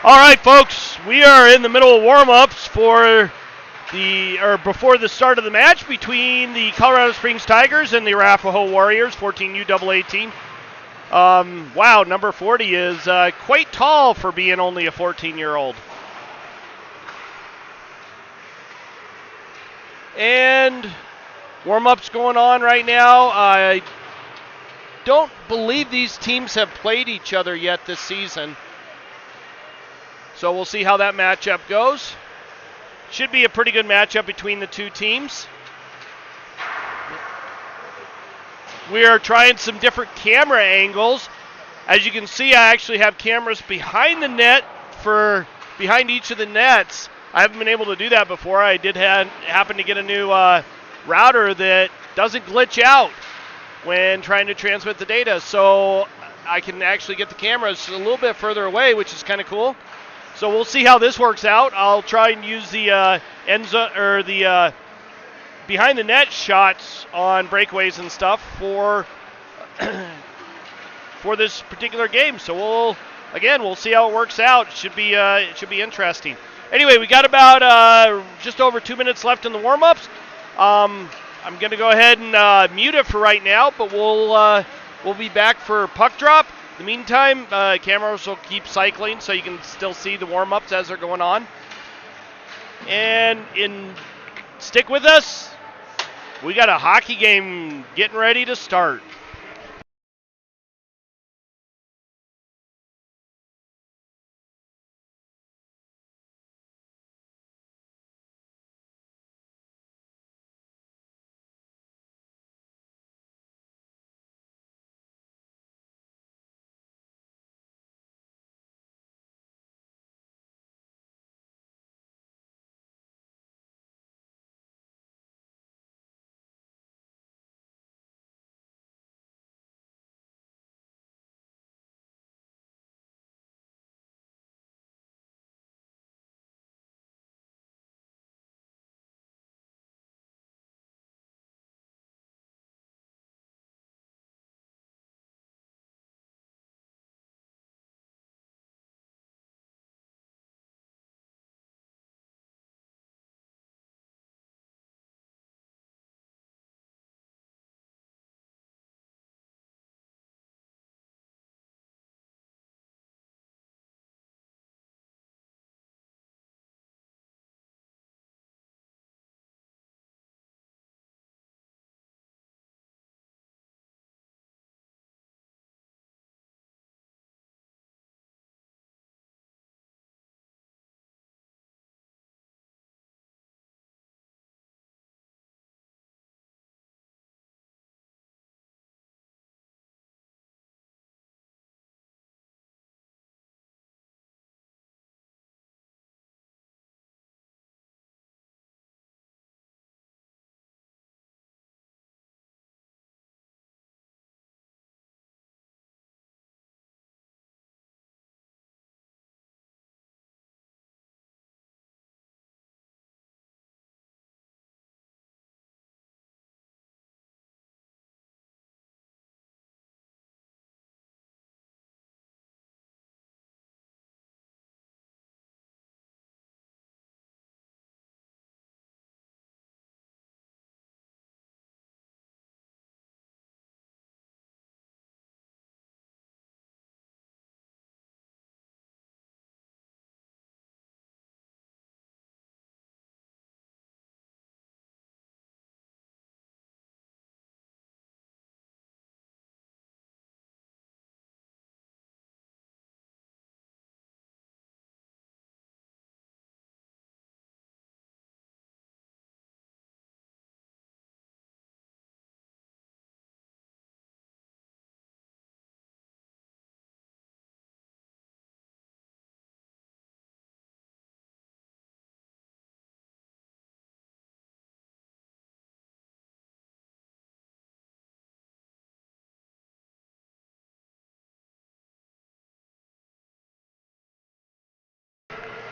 All right, folks, we are in the middle of warm-ups before the start of the match between the Colorado Springs Tigers and the Arapaho Warriors, 14U-18. Wow, number 40 is quite tall for being only a 14-year-old. And warm-ups going on right now. I don't believe these teams have played each other yet this season. So we'll see how that matchup goes. Should be a pretty good matchup between the two teams. We are trying some different camera angles. As you can see, I actually have cameras behind the net behind each of the nets. I haven't been able to do that before. I did happen to get a new router that doesn't glitch out when trying to transmit the data. So I can actually get the cameras a little bit further away, which is kind of cool. So we'll see how this works out. I'll try and use the behind the net shots on breakaways and stuff for this particular game. So we'll see how it works out. It should be interesting. Anyway, we got about just over 2 minutes left in the warm-ups. I'm going to go ahead and mute it for right now, but we'll be back for puck drop. In the meantime, cameras will keep cycling so you can still see the warm-ups as they're going on. And stick with us. We got a hockey game getting ready to start.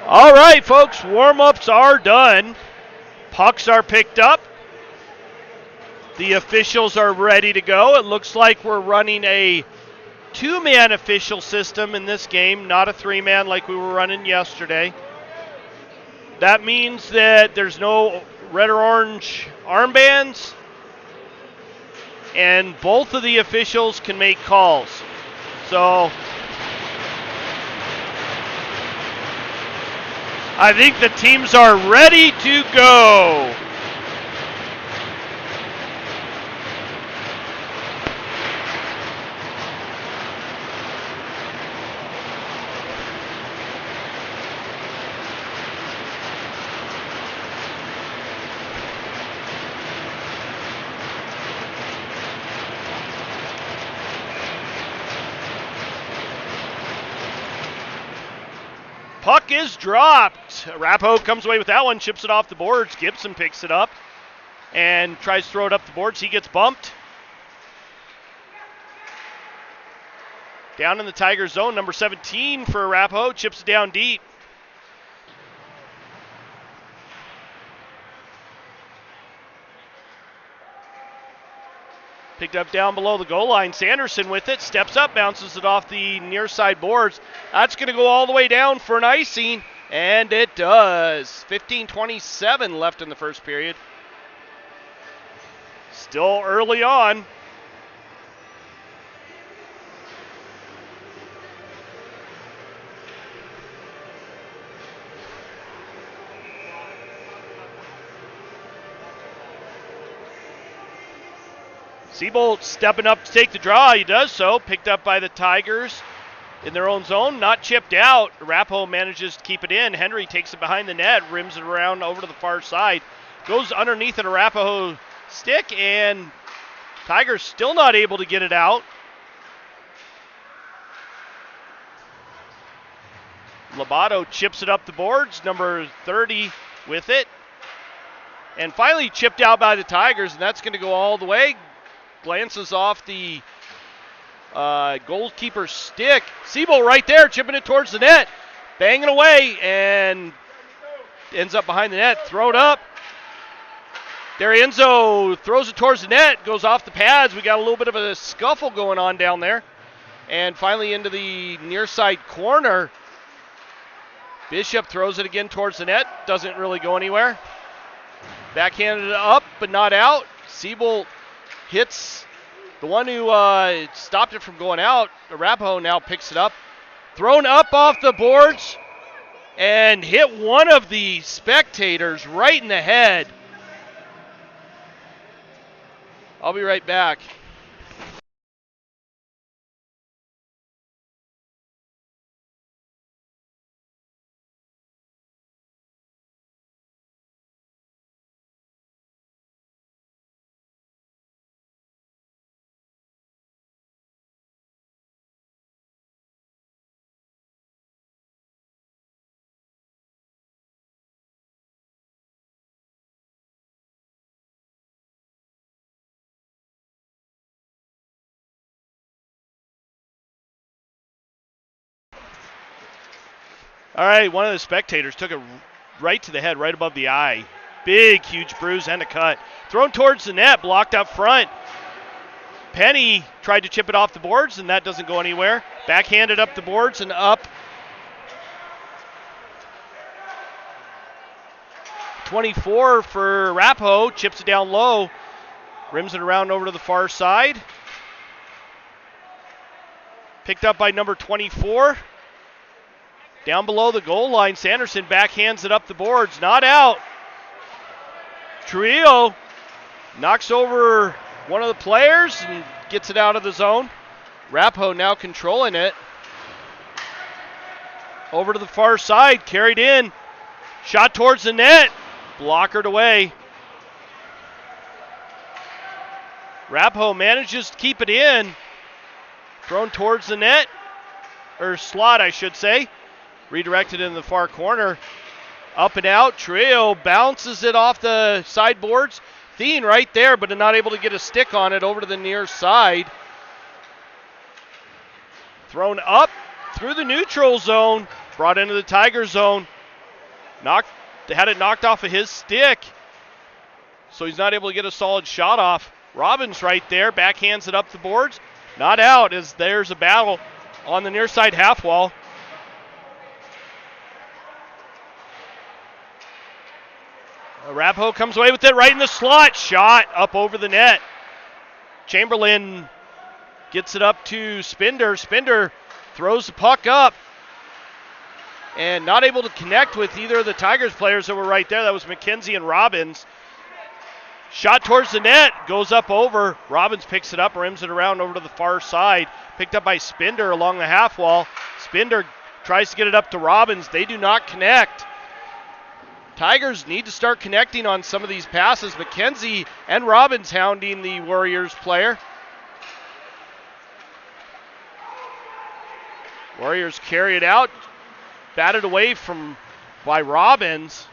All right, folks, warm-ups are done. Pucks are picked up. The officials are ready to go. It looks like we're running a 2-man official system in this game, not a 3-man like we were running yesterday. That means that there's no red or orange armbands, and both of the officials can make calls. So I think the teams are ready to go. Puck is dropped. Arapaho comes away with that one, chips it off the boards. Gibson picks it up and tries to throw it up the boards. He gets bumped. Down in the Tiger zone, number 17 for Arapaho, chips it down deep. Picked up down below the goal line. Sanderson with it, steps up, bounces it off the near side boards. That's going to go all the way down for an icing, and it does. 15:27 left in the first period. Still early on. Seabolt stepping up to take the draw. He does so. Picked up by the Tigers in their own zone. Not chipped out. Arapaho manages to keep it in. Henry takes it behind the net. Rims it around over to the far side. Goes underneath an Arapaho stick. And Tigers still not able to get it out. Lobato chips it up the boards. Number 30 with it. And finally chipped out by the Tigers. And that's going to go all the way. Glances off the goalkeeper's stick. Siebel right there, chipping it towards the net. Banging away and ends up behind the net. Throw it up. D'Arienzo throws it towards the net. Goes off the pads. We got a little bit of a scuffle going on down there. And finally into the near side corner. Bishop throws it again towards the net. Doesn't really go anywhere. Backhanded it up, but not out. Siebel hits the one who stopped it from going out. Arapaho now picks it up. Thrown up off the boards and hit one of the spectators right in the head. I'll be right back. All right, one of the spectators took it right to the head, right above the eye. Big, huge bruise and a cut. Thrown towards the net, blocked up front. Penny tried to chip it off the boards, and that doesn't go anywhere. Backhanded up the boards and up. 24 for Arapaho, chips it down low. Rims it around over to the far side. Picked up by number 24. Down below the goal line, Sanderson backhands it up the boards. Not out. Trujillo knocks over one of the players and gets it out of the zone. Arapaho now controlling it. Over to the far side, carried in. Shot towards the net. Blockered away. Arapaho manages to keep it in. Thrown towards the net. Or slot, I should say. Redirected in the far corner. Up and out. Trujillo bounces it off the sideboards. Thien right there, but not able to get a stick on it over to the near side. Thrown up through the neutral zone. Brought into the Tiger zone. Had it knocked off of his stick. So he's not able to get a solid shot off. Robbins right there. Backhands it up the boards. Not out, as there's a battle on the near side half wall. Arapaho comes away with it right in the slot. Shot up over the net. Chamberlain gets it up to Spinder. Spinder throws the puck up and not able to connect with either of the Tigers players that were right there. That was McKenzie and Robbins. Shot towards the net, goes up over. Robbins picks it up, rims it around over to the far side. Picked up by Spinder along the half wall. Spinder tries to get it up to Robbins. They do not connect. Tigers need to start connecting on some of these passes. McKenzie and Robbins hounding the Warriors player. Warriors carry it out. Batted away by Robbins.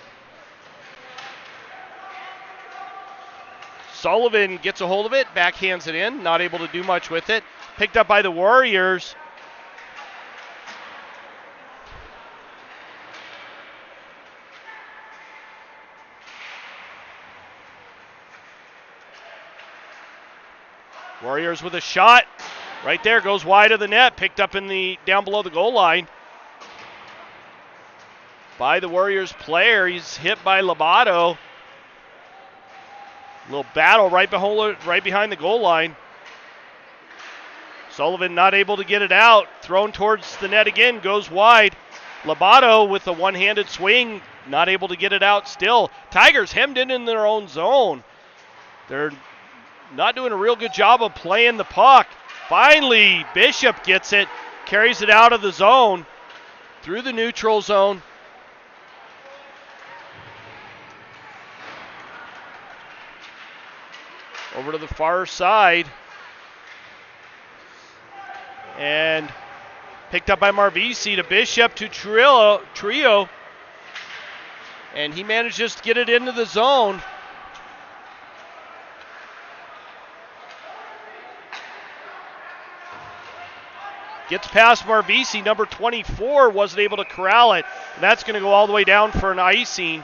Sullivan gets a hold of it, backhands it in, not able to do much with it. Picked up by the Warriors. Warriors with a shot. Right there, goes wide of the net, picked up down below the goal line by the Warriors player. He's hit by Lobato. Little battle right behind the goal line. Sullivan not able to get it out. Thrown towards the net again, goes wide. Lobato with a one-handed swing, not able to get it out still. Tigers hemmed in their own zone. They're not doing a real good job of playing the puck. Finally, Bishop gets it, carries it out of the zone, through the neutral zone. Over to the far side. And picked up by Marvisi to Bishop to Trio. And he manages to get it into the zone. Gets past Marvisi, number 24, wasn't able to corral it. And that's going to go all the way down for an icing.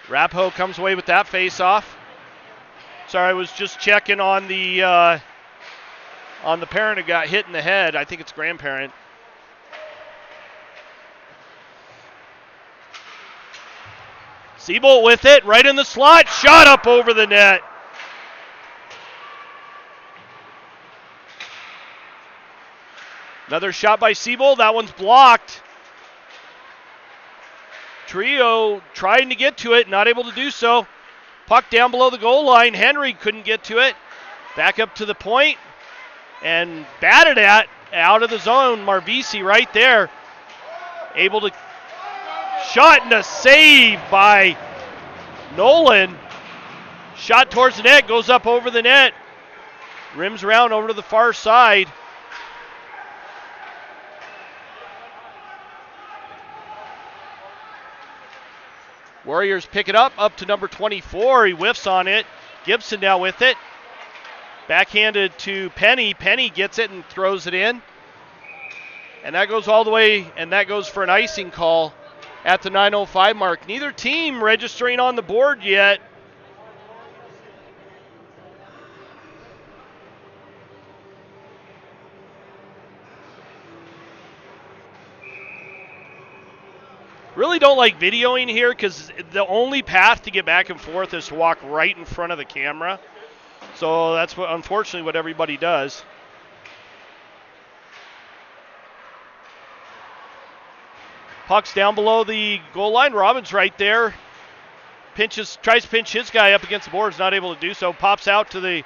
Arapaho comes away with that face-off. Sorry, I was just checking on the parent who got hit in the head. I think it's grandparent. Siebold with it, right in the slot, shot up over the net. Another shot by Siebold, that one's blocked. Trio trying to get to it, not able to do so. Puck down below the goal line. Henry couldn't get to it. Back up to the point and batted at out of the zone. Marvisi right there. Able to shot and a save by Nolan. Shot towards the net, goes up over the net. Rims around over to the far side. Warriors pick it up to number 24. He whiffs on it. Gibson now with it. Backhanded to Penny. Penny gets it and throws it in. And that goes all the way, and that goes for an icing call at the 9:05 mark. Neither team registering on the board yet. Really don't like videoing here because the only path to get back and forth is to walk right in front of the camera. So that's unfortunately what everybody does. Puck's down below the goal line. Robbins right there. Tries to pinch his guy up against the boards, not able to do so. Pops out to the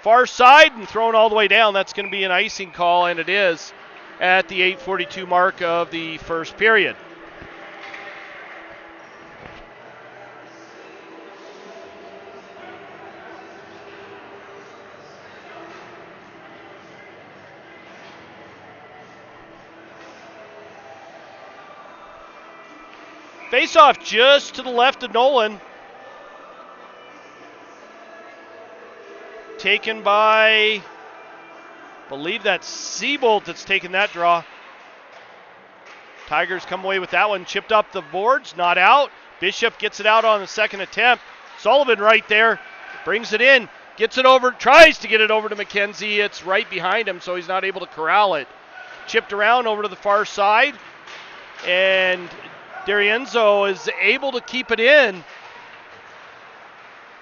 far side and thrown all the way down. That's going to be an icing call, and it is at the 8:42 mark of the first period. Face-off just to the left of Nolan. Taken by, I believe that's Seabolt that's taken that draw. Tigers come away with that one. Chipped up the boards, not out. Bishop gets it out on the second attempt. Sullivan right there, brings it in, gets it over, tries to get it over to McKenzie. It's right behind him, so he's not able to corral it. Chipped around over to the far side, and D'Arienzo is able to keep it in.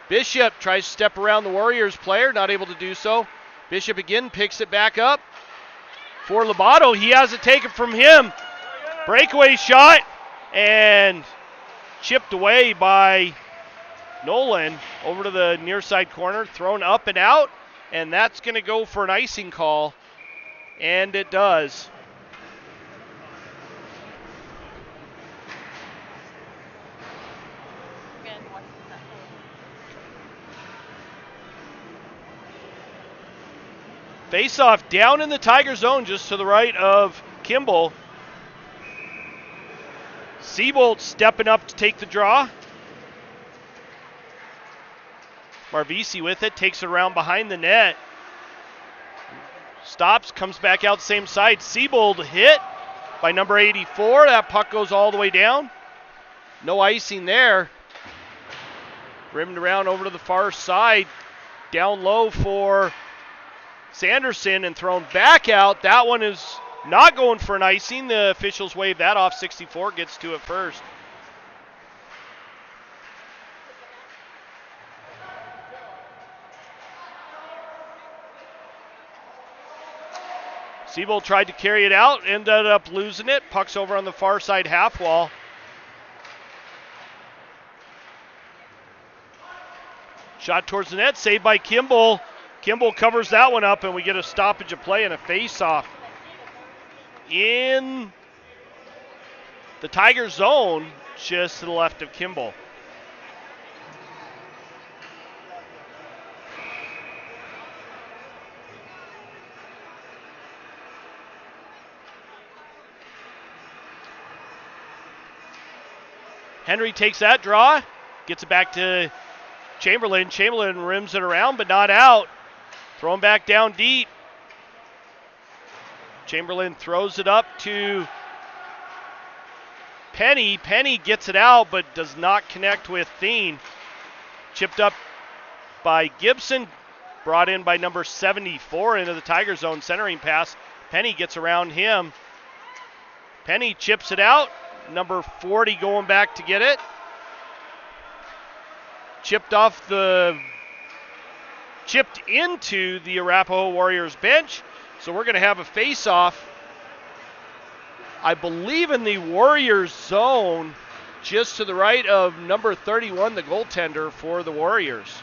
Bishop tries to step around the Warriors player, not able to do so. Bishop again picks it back up for Lobato. He has it taken from him. Breakaway shot and chipped away by Nolan over to the near side corner, thrown up and out, and that's going to go for an icing call, and it does. Face-off down in the Tiger zone just to the right of Kimball. Seabolt stepping up to take the draw. Marvisi with it, takes it around behind the net. Stops, comes back out same side. Seabolt hit by number 84. That puck goes all the way down. No icing there. Rimmed around over to the far side. Down low for Sanderson and thrown back out. That one is not going for an icing. The officials wave that off. 64 gets to it first. Seabolt tried to carry it out, ended up losing it. Puck's over on the far side half wall. Shot towards the net, saved by Kimball. Kimball covers that one up, and we get a stoppage of play and a face-off in the Tiger zone just to the left of Kimball. Henry takes that draw, gets it back to Chamberlain. Chamberlain rims it around, but not out. Thrown back down deep. Chamberlain throws it up to Penny. Penny gets it out, but does not connect with Thien. Chipped up by Gibson. Brought in by number 74 into the Tiger zone. Centering pass. Penny gets around him. Penny chips it out. Number 40 going back to get it. Chipped into the Arapaho Warriors bench. So we're going to have a face-off, I believe, in the Warriors zone, just to the right of number 31, the goaltender for the Warriors.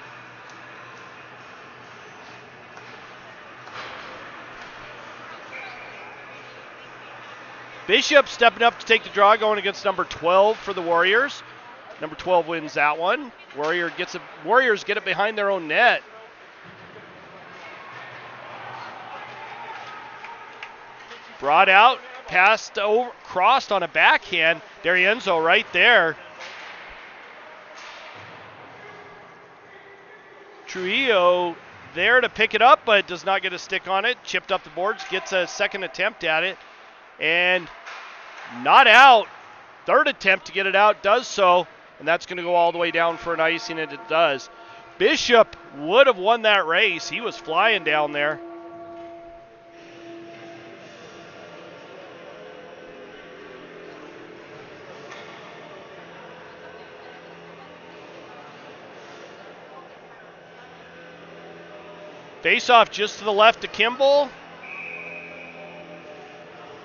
Bishop stepping up to take the draw, going against number 12 for the Warriors. Number 12 wins that one. Warriors get it behind their own net. Brought out, passed over, crossed on a backhand. D'Arienzo right there. Trujillo there to pick it up, but does not get a stick on it. Chipped up the boards, gets a second attempt at it, and not out. Third attempt to get it out, does so, and that's going to go all the way down for an icing, and it does. Bishop would have won that race. He was flying down there. Face-off just to the left of Kimball.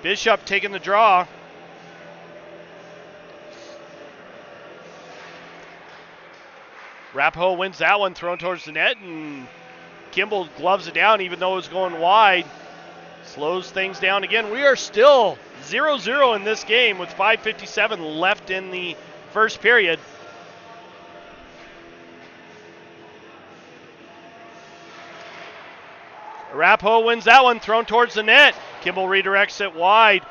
Bishop taking the draw. Arapaho wins that one, thrown towards the net, and Kimball gloves it down even though it was going wide. Slows things down again. We are still 0-0 in this game with 5:57 left in the first period. Arapaho wins that one, thrown towards the net. Kimball redirects it wide.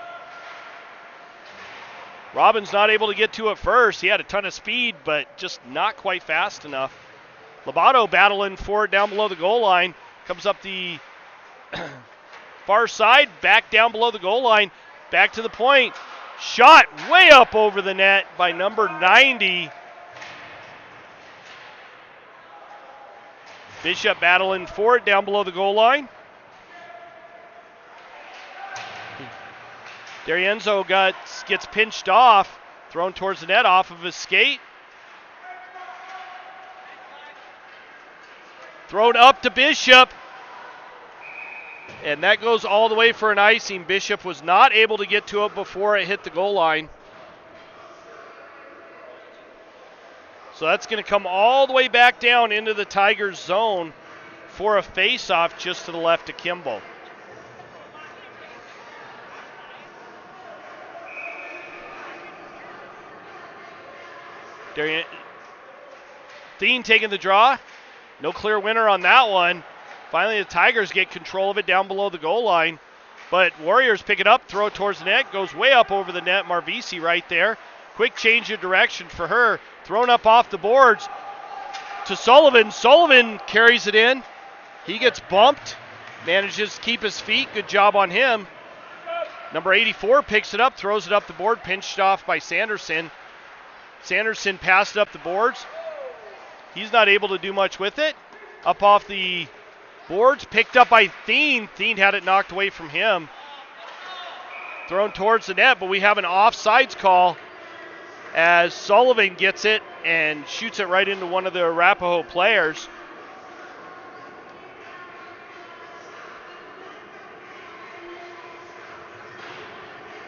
Robbins not able to get to it first. He had a ton of speed, but just not quite fast enough. Lobato battling for it down below the goal line. Comes up the far side, back down below the goal line, back to the point. Shot way up over the net by number 90. Bishop battling for it down below the goal line. D'Arienzo gets pinched off, thrown towards the net off of his skate. Thrown up to Bishop. And that goes all the way for an icing. Bishop was not able to get to it before it hit the goal line. So that's going to come all the way back down into the Tigers' zone for a face-off just to the left of Kimball. Thien taking the draw. No clear winner on that one. Finally, the Tigers get control of it down below the goal line. But Warriors pick it up, throw it towards the net, goes way up over the net. Marvisi right there. Quick change of direction for her. Thrown up off the boards to Sullivan. Sullivan carries it in. He gets bumped, manages to keep his feet. Good job on him. Number 84 picks it up, throws it up the board, pinched off by Sanderson. Sanderson passed up the boards. He's not able to do much with it. Up off the boards, picked up by Thien. Thien had it knocked away from him. Thrown towards the net, but we have an offsides call as Sullivan gets it and shoots it right into one of the Arapaho players.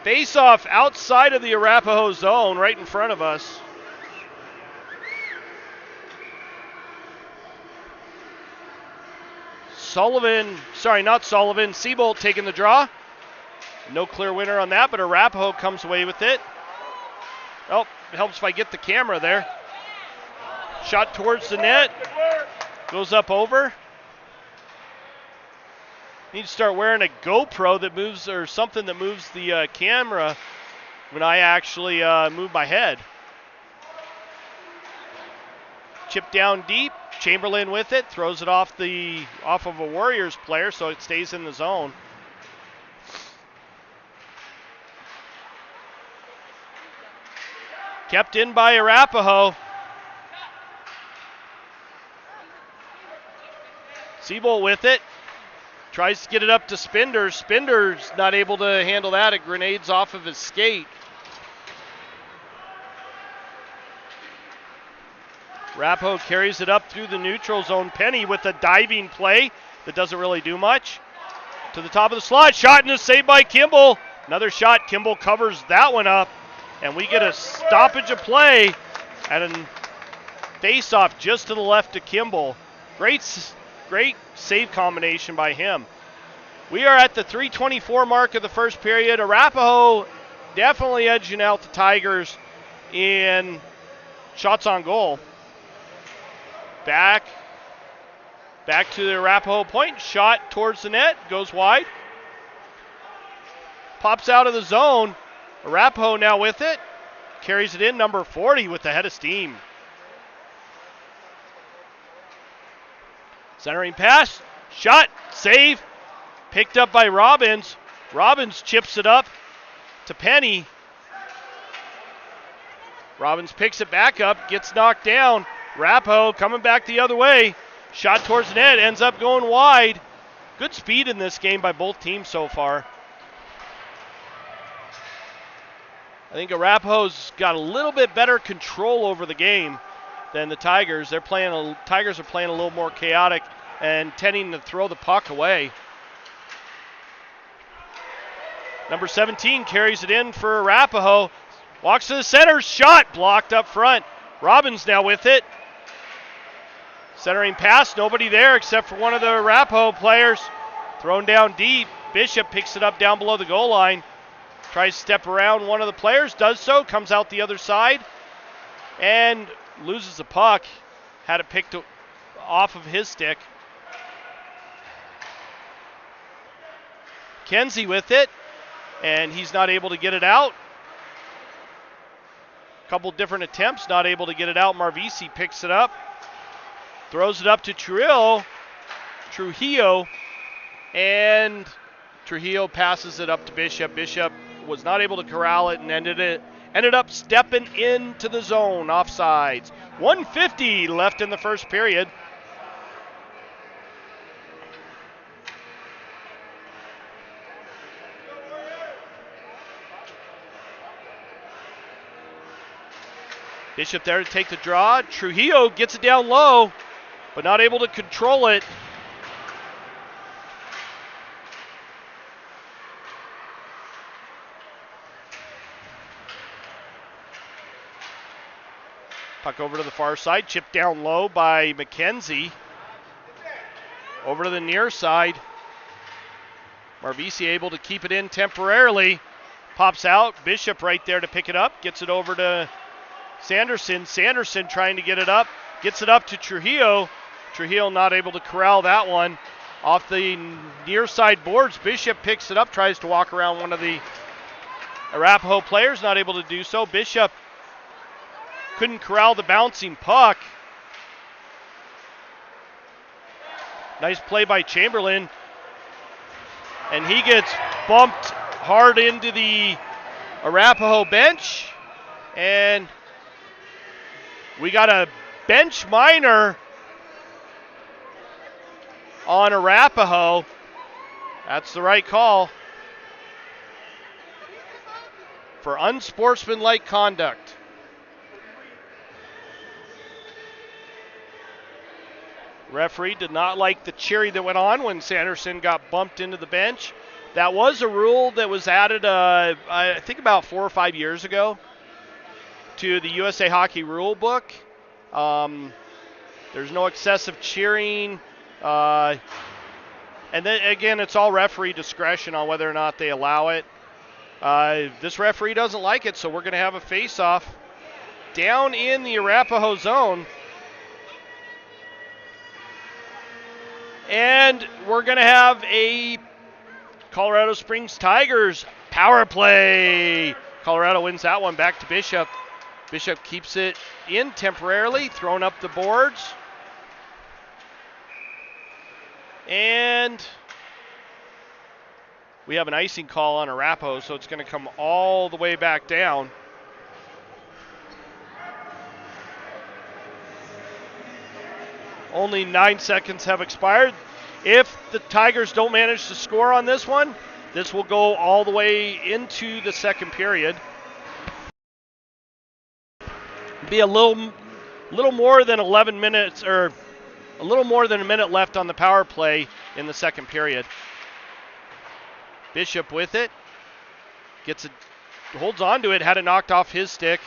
Face-off outside of the Arapaho zone, right in front of us. Seabolt taking the draw. No clear winner on that, but Arapaho comes away with it. Oh, it helps if I get the camera there. Shot towards the net. Goes up over. Need to start wearing a GoPro that moves, or something that moves the camera when I actually move my head. Chip down deep. Chamberlain with it, throws it off of a Warriors player, so it stays in the zone. Kept in by Arapaho. Seabolt with it. Tries to get it up to Spinder. Spinder's not able to handle that. It grenades off of his skate. Arapaho carries it up through the neutral zone. Penny with a diving play that doesn't really do much. To the top of the slot. Shot and a save by Kimball. Another shot. Kimball covers that one up. And we get a stoppage of play and a face-off just to the left of Kimball. Great save combination by him. We are at the 3:24 mark of the first period. Arapaho definitely edging out the Tigers in shots on goal. Back to the Arapaho point. Shot towards the net. Goes wide. Pops out of the zone. Arapaho now with it. Carries it in. Number 40 with the head of steam. Centering pass. Shot. Save. Picked up by Robbins. Robbins chips it up to Penny. Robbins picks it back up. Gets knocked down. Arapaho coming back the other way. Shot towards the net. Ends up going wide. Good speed in this game by both teams so far. I think Arapaho's got a little bit better control over the game than the Tigers. Tigers are playing a little more chaotic and tending to throw the puck away. Number 17 carries it in for Arapaho. Walks to the center. Shot blocked up front. Robbins now with it. Centering pass. Nobody there except for one of the Arapaho players. Thrown down deep. Bishop picks it up down below the goal line. Tries to step around one of the players. Does so. Comes out the other side. And loses the puck. Had it picked off of his stick. Kenzie with it. And he's not able to get it out. couple different attempts, not able to get it out. Marvisi picks it up, throws it up to Trujillo, and Trujillo passes it up to Bishop. Bishop was not able to corral it and ended up stepping into the zone, offsides. 1:50 left in the first period. Bishop there to take the draw. Trujillo gets it down low, but not able to control it. Puck over to the far side, chipped down low by McKenzie. Over to the near side. Marvisi able to keep it in temporarily. Pops out, Bishop right there to pick it up, gets it over to Sanderson. Sanderson trying to get it up, gets it up to Trujillo. Trujillo not able to corral that one. Off the near side boards, Bishop picks it up, tries to walk around one of the Arapaho players, not able to do so. Bishop couldn't corral the bouncing puck. Nice play by Chamberlain. And he gets bumped hard into the Arapaho bench. And we got a bench minor on Arapaho. That's the right call for unsportsmanlike conduct. Referee did not like the cheering that went on when Sanderson got bumped into the bench. That was a rule that was added, I think about 4 or 5 years ago to the USA Hockey rule book. There's no excessive cheering. And then, again, it's all referee discretion on whether or not they allow it. This referee doesn't like it, so we're going to have a face-off down in the Arapaho zone. And we're going to have a Colorado Springs Tigers power play. Colorado wins that one, back to Bishop. Bishop keeps it in temporarily, throwing up the boards. And we have an icing call on Arapaho, so it's going to come all the way back down. Only 9 seconds have expired. If the Tigers don't manage to score on this one, this will go all the way into the second period. Be a little more than 11 minutes, or a little more than a minute left on the power play in the second period. Bishop with it, gets it, holds on to it, had it knocked off his stick.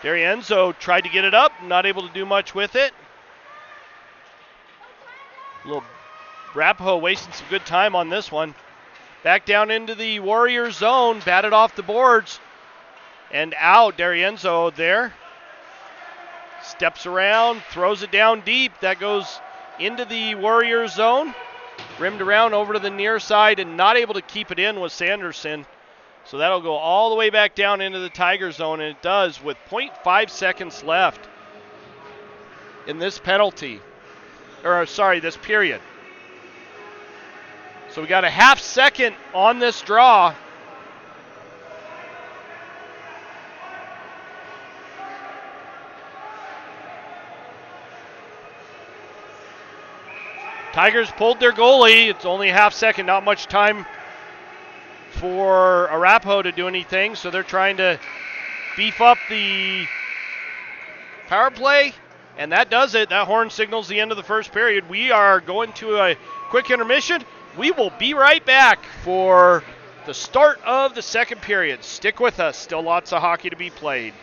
D'Arienzo tried to get it up, not able to do much with it. Little Arapaho wasting some good time on this one. Back down into the Warriors zone, batted off the boards and out. D'Arienzo there. Steps around, throws it down deep. That goes into the Warriors zone. Rimmed around over to the near side and not able to keep it in was Sanderson. So that'll go all the way back down into the Tiger zone, and it does with 0.5 seconds left in this penalty. This period. So we got a half second on this draw. Tigers pulled their goalie. It's only a half second, not much time for Arapaho to do anything, so they're trying to beef up the power play, and that does it. That horn signals the end of the first period. We are going to a quick intermission. We will be right back for the start of the second period. Stick with us. Still lots of hockey to be played.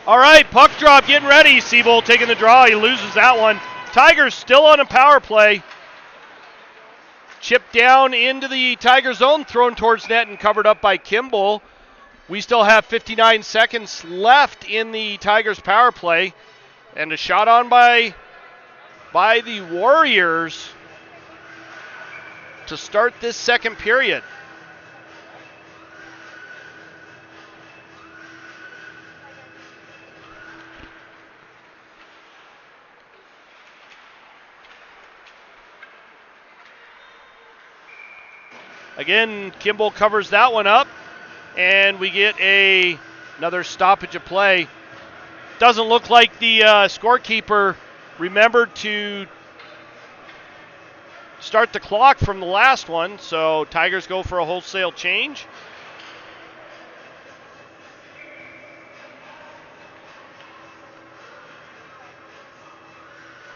All right, puck drop, getting ready. Siebold taking the draw. He loses that one. Tigers still on a power play. Chipped down into the Tiger zone, thrown towards net and covered up by Kimball. We still have 59 seconds left in the Tigers power play. And a shot on by the Warriors to start this second period. Again, Kimball covers that one up, and we get another stoppage of play. Doesn't look like the scorekeeper remembered to start the clock from the last one, so Tigers go for a wholesale change.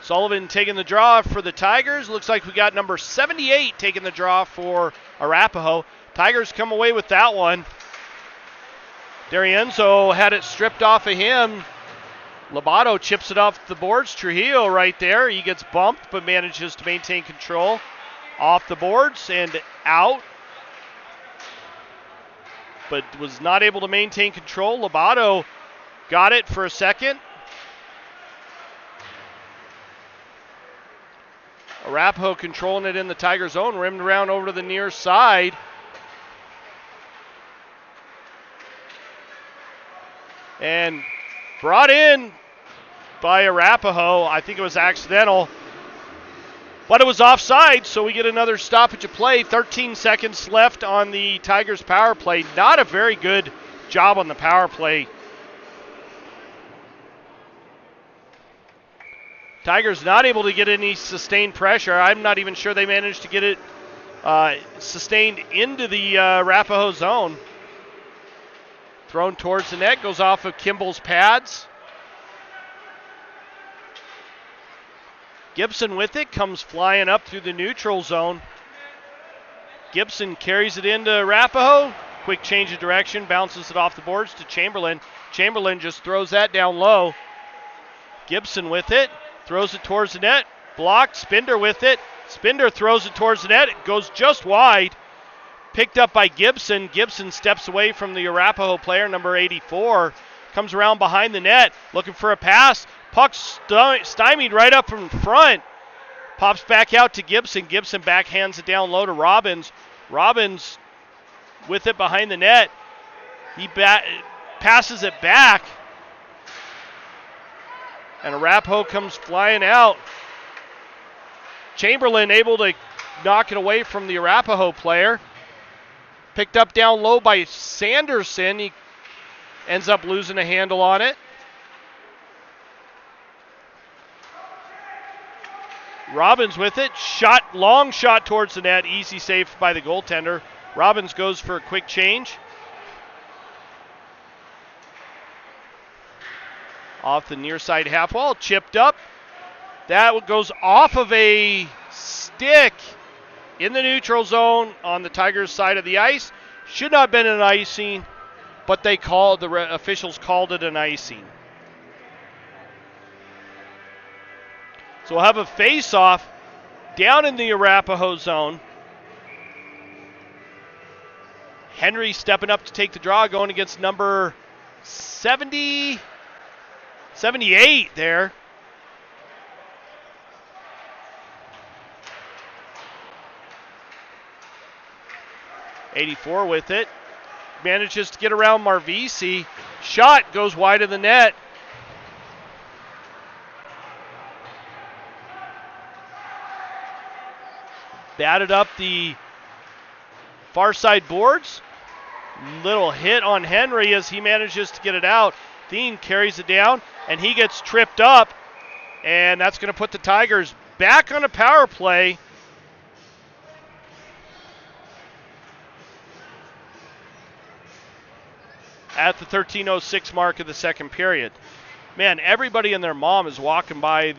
Sullivan taking the draw for the Tigers. Looks like we got number 78 taking the draw for Arapaho. Tigers come away with that one. D'Arienzo had it stripped off of him. Lobato chips it off the boards. Trujillo right there. He gets bumped but manages to maintain control. Off the boards and out. But was not able to maintain control. Lobato got it for a second. Arapaho controlling it in the Tiger zone, rimmed around over to the near side. And brought in by Arapaho. I think it was accidental, but it was offside, so we get another stoppage of play. 13 seconds left on the Tigers power play. Not a very good job on the power play. Tigers not able to get any sustained pressure. I'm not even sure they managed to get it sustained into the Arapaho zone. Thrown towards the net, goes off of Kimball's pads. Gibson with it, comes flying up through the neutral zone. Gibson carries it into Arapaho. Quick change of direction, bounces it off the boards to Chamberlain. Chamberlain just throws that down low. Gibson with it. Throws it towards the net. Blocked. Spinder with it. Spinder throws it towards the net. It goes just wide. Picked up by Gibson. Gibson steps away from the Arapaho player, number 84. Comes around behind the net. Looking for a pass. Puck stymied right up in front. Pops back out to Gibson. Gibson backhands it down low to Robbins. Robbins with it behind the net. He passes it back. And Arapaho comes flying out. Chamberlain able to knock it away from the Arapaho player. Picked up down low by Sanderson. He ends up losing a handle on it. Robbins with it. Long shot towards the net. Easy save by the goaltender. Robbins goes for a quick change. Off the near side half wall, chipped up. That goes off of a stick in the neutral zone on the Tigers' side of the ice. Should not have been an icing, but the officials called it an icing. So we'll have a face-off down in the Arapaho zone. Henry stepping up to take the draw, going against number 78 there. '84 with it. Manages to get around Marvisi. Shot goes wide of the net. Batted up the far side boards. Little hit on Henry as he manages to get it out. Thien carries it down, and he gets tripped up. And that's going to put the Tigers back on a power play. At the 13:06 mark of the second period. Man, everybody and their mom is walking by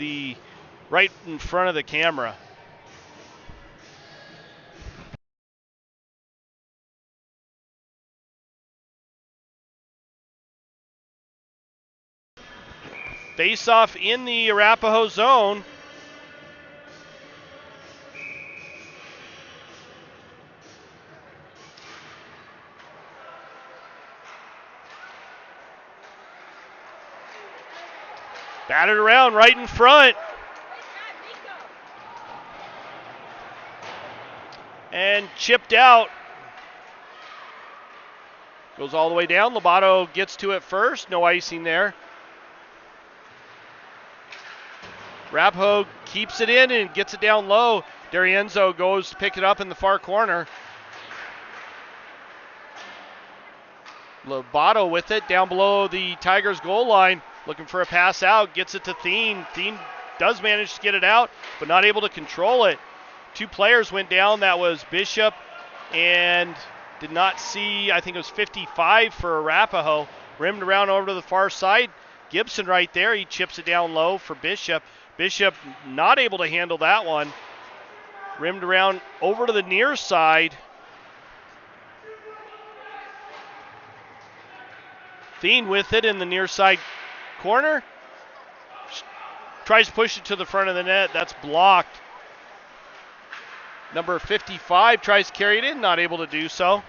right in front of the camera. Face-off in the Arapaho zone. Batted around right in front. And chipped out. Goes all the way down. Lobato gets to it first. No icing there. Arapaho keeps it in and gets it down low. D'Arienzo goes to pick it up in the far corner. Lobato with it down below the Tigers goal line. Looking for a pass out. Gets it to Thien. Thien does manage to get it out, but not able to control it. Two players went down. That was Bishop and did not see, I think it was 55 for Arapaho. Rimmed around over to the far side. Gibson right there. He chips it down low for Bishop. Bishop not able to handle that one. Rimmed around over to the near side. Thien with it in the near side corner. Tries to push it to the front of the net. That's blocked. Number 55 tries to carry it in, not able to do so.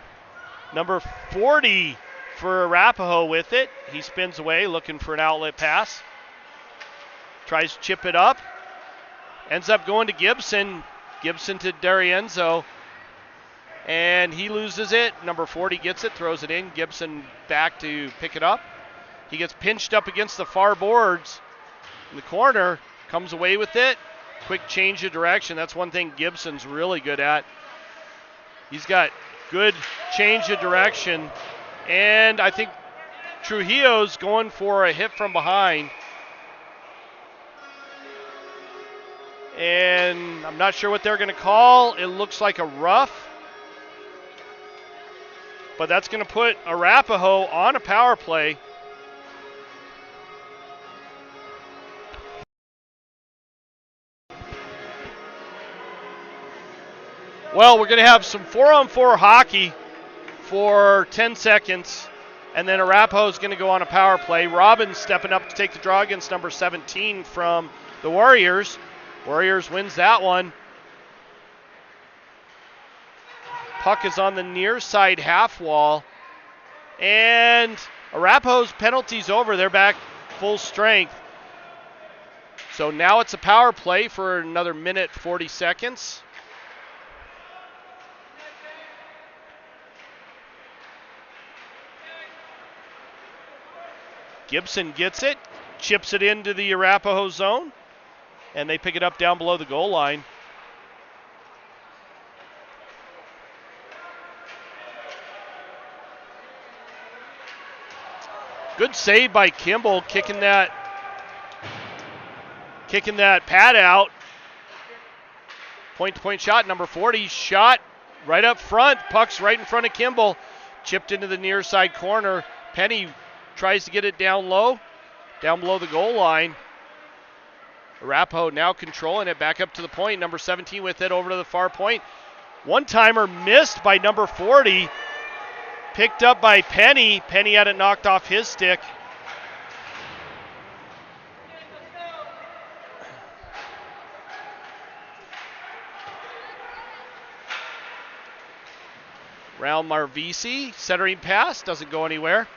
Number 40 for Arapaho with it. He spins away looking for an outlet pass. Tries to chip it up. Ends up going to Gibson. Gibson to D'Arienzo. And he loses it. Number 40 gets it, throws it in. Gibson back to pick it up. He gets pinched up against the far boards in the corner. Comes away with it. Quick change of direction. That's one thing Gibson's really good at. He's got good change of direction. And I think Trujillo's going for a hit from behind. And I'm not sure what they're going to call. It looks like a rough. But that's going to put Arapaho on a power play. Well, we're going to have some 4-on-4 hockey for 10 seconds, and then Arapaho is going to go on a power play. Robbins stepping up to take the draw against number 17 from the Warriors. Warriors wins that one. Puck is on the near side half wall, and Arapaho's penalty's over. They're back full strength. So now it's a power play for another minute 40 seconds. Gibson gets it, chips it into the Arapaho zone, and they pick it up down below the goal line. Good save by Kimball, kicking that pad out. Point-to-point shot, number 40, shot right up front. Puck's right in front of Kimball. Chipped into the near side corner. Penny tries to get it down low, down below the goal line. Arapaho now controlling it back up to the point. Number 17 with it over to the far point. One-timer missed by number 40. Picked up by Penny. Penny had it knocked off his stick. Round Marvisi, centering pass, doesn't go anywhere.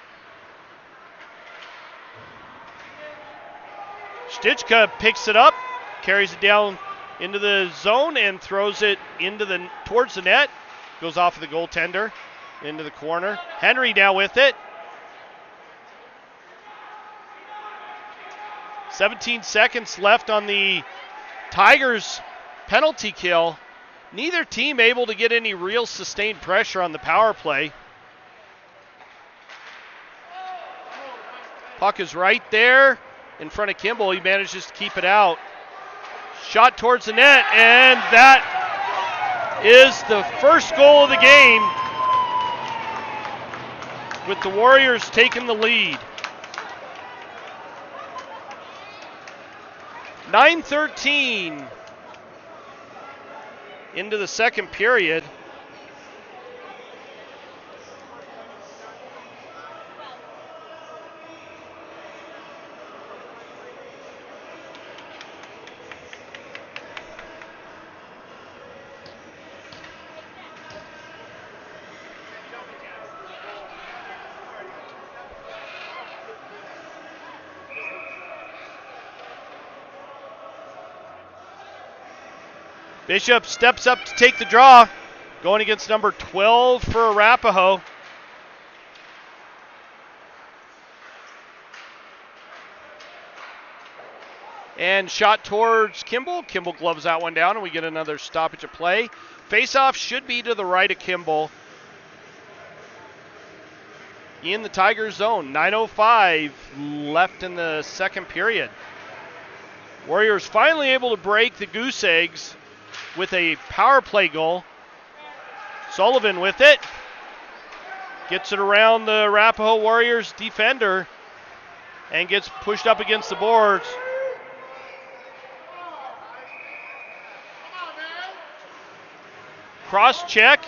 Stichka picks it up, carries it down into the zone and throws it towards the net. Goes off of the goaltender into the corner. Henry now with it. 17 seconds left on the Tigers penalty kill. Neither team able to get any real sustained pressure on the power play. Puck is right there in front of Kimball. He manages to keep it out. Shot towards the net, and that is the first goal of the game, with the Warriors taking the lead. 9:13 into the second period. Bishop steps up to take the draw, going against number 12 for Arapaho. And shot towards Kimball. Kimball gloves that one down, and we get another stoppage of play. Face-off should be to the right of Kimball. In the Tigers zone, 9:05 left in the second period. Warriors finally able to break the goose eggs with a power play goal. Sullivan with it. Gets it around the Arapaho Warriors defender and gets pushed up against the boards. Cross check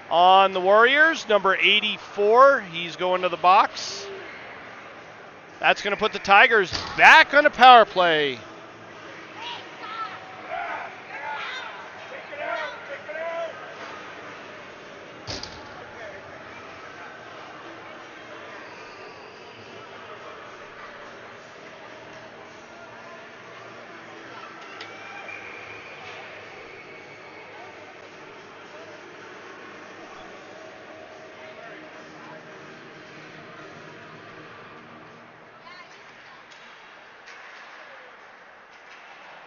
on the Warriors, number 84. He's going to the box. That's going to put the Tigers back on a power play.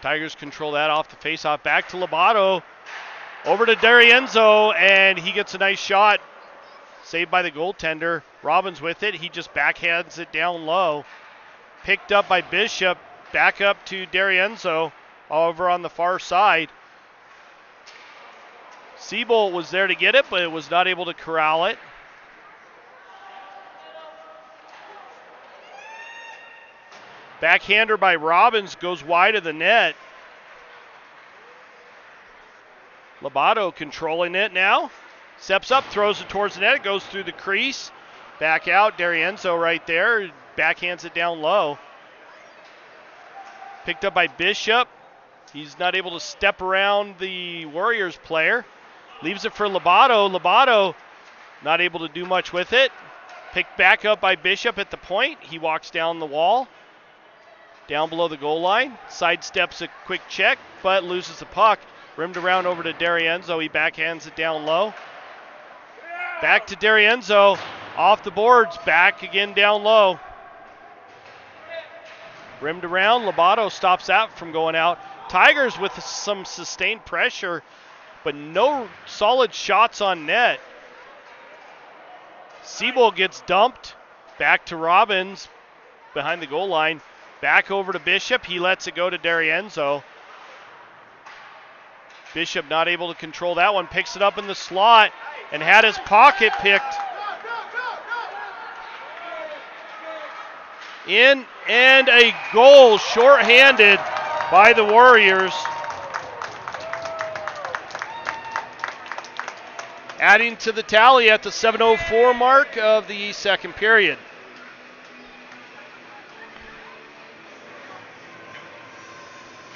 Tigers control that off the faceoff. Back to Lobato. Over to D'Arienzo, and he gets a nice shot. Saved by the goaltender. Robbins with it. He just backhands it down low. Picked up by Bishop. Back up to D'Arienzo over on the far side. Siebold was there to get it, but it was not able to corral it. Backhander by Robbins goes wide of the net. Lobato controlling it now. Steps up, throws it towards the net. It goes through the crease. Back out. D'Arienzo right there. Backhands it down low. Picked up by Bishop. He's not able to step around the Warriors player. Leaves it for Lobato. Lobato not able to do much with it. Picked back up by Bishop at the point. He walks down the wall. Down below the goal line. Sidesteps a quick check, but loses the puck. Rimmed around over to D'Arienzo. He backhands it down low. Back to D'Arienzo. Off the boards. Back again down low. Rimmed around. Lobato stops that from going out. Tigers with some sustained pressure, but no solid shots on net. Siebold gets dumped. Back to Robbins behind the goal line. Back over to Bishop. He lets it go to D'Arienzo. Bishop not able to control that one. Picks it up in the slot and had his pocket picked. In and a goal shorthanded by the Warriors. Adding to the tally at the 7:04 mark of the second period.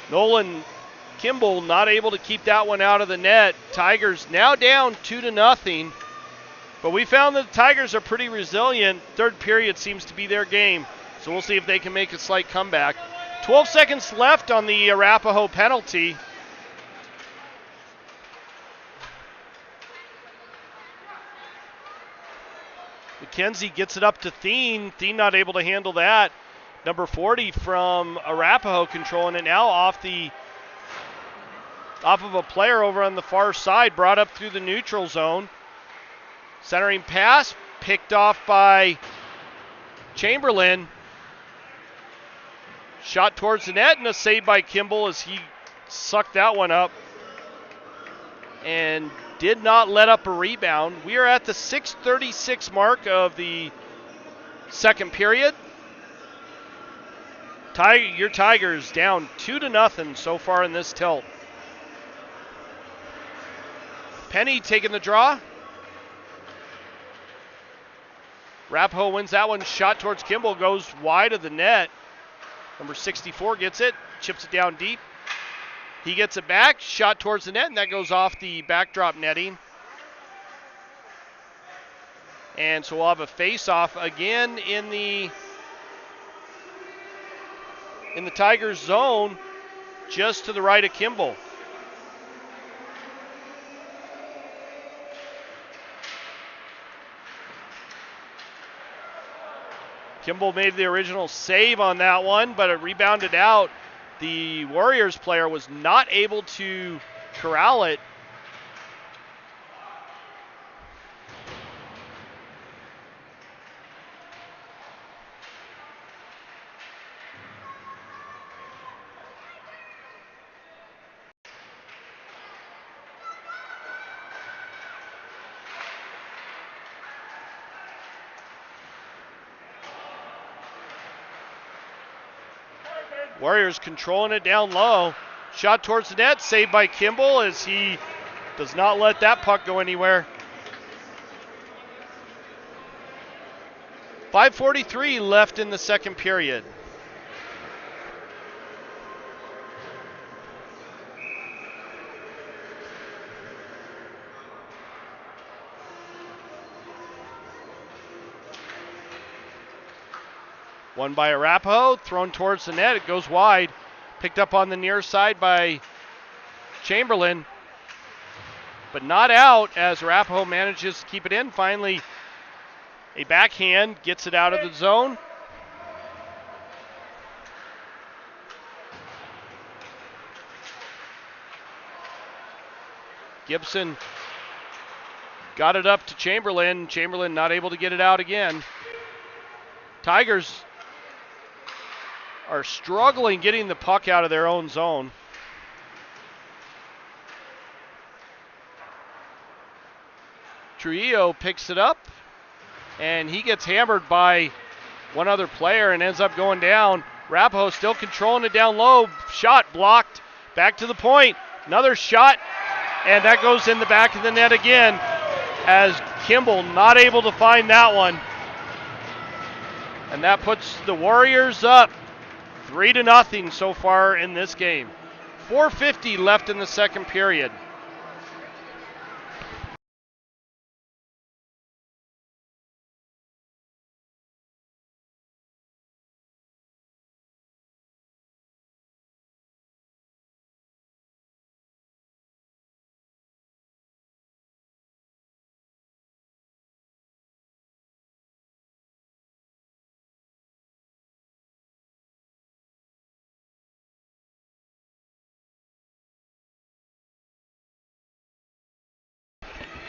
Nolan Kimball not able to keep that one out of the net. Tigers now down 2-0. But we found that the Tigers are pretty resilient. Third period seems to be their game. So we'll see if they can make a slight comeback. 12 seconds left on the Arapaho penalty. McKenzie gets it up to Thien. Thien not able to handle that. Number 40 from Arapaho controlling it now off of a player over on the far side, brought up through the neutral zone. Centering pass, picked off by Chamberlain. Shot towards the net and a save by Kimball as he sucked that one up and did not let up a rebound. We are at the 6:36 mark of the second period. Your Tigers down 2-0 so far in this tilt. Penny taking the draw. Arapaho wins that one. Shot towards Kimball goes wide of the net. Number 64 gets it, chips it down deep. He gets it back, shot towards the net, and that goes off the backdrop netting. And so we'll have a face-off again in the Tigers zone, just to the right of Kimball. Kimball made the original save on that one, but it rebounded out. The Warriors player was not able to corral it. Warriors controlling it down low. Shot towards the net, saved by Kimball as he does not let that puck go anywhere. 5:43 left in the second period. One by Arapaho, thrown towards the net. It goes wide. Picked up on the near side by Chamberlain, but not out as Arapaho manages to keep it in. Finally, a backhand gets it out of the zone. Gibson got it up to Chamberlain. Chamberlain not able to get it out again. Tigers are struggling getting the puck out of their own zone. Trujillo picks it up, and he gets hammered by one other player and ends up going down. Arapaho still controlling it down low. Shot blocked. Back to the point. Another shot, and that goes in the back of the net again as Kimball not able to find that one. And that puts the Warriors up 3-0 so far in this game. 4:50 left in the second period.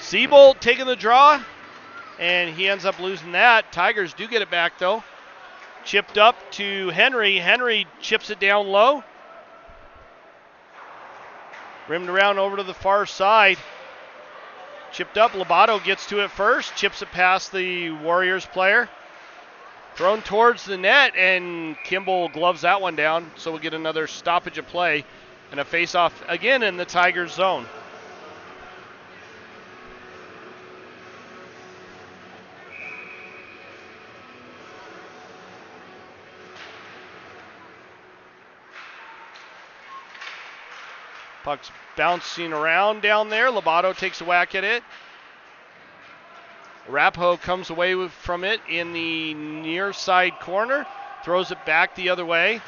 Seabolt taking the draw, and he ends up losing that. Tigers do get it back, though. Chipped up to Henry. Henry chips it down low. Rimmed around over to the far side. Chipped up. Lobato gets to it first. Chips it past the Warriors player. Thrown towards the net, and Kimball gloves that one down. So we'll get another stoppage of play and a face-off again in the Tigers zone. Puck's bouncing around down there. Lobato takes a whack at it. Arapaho comes away from it in the near side corner. Throws it back the other way.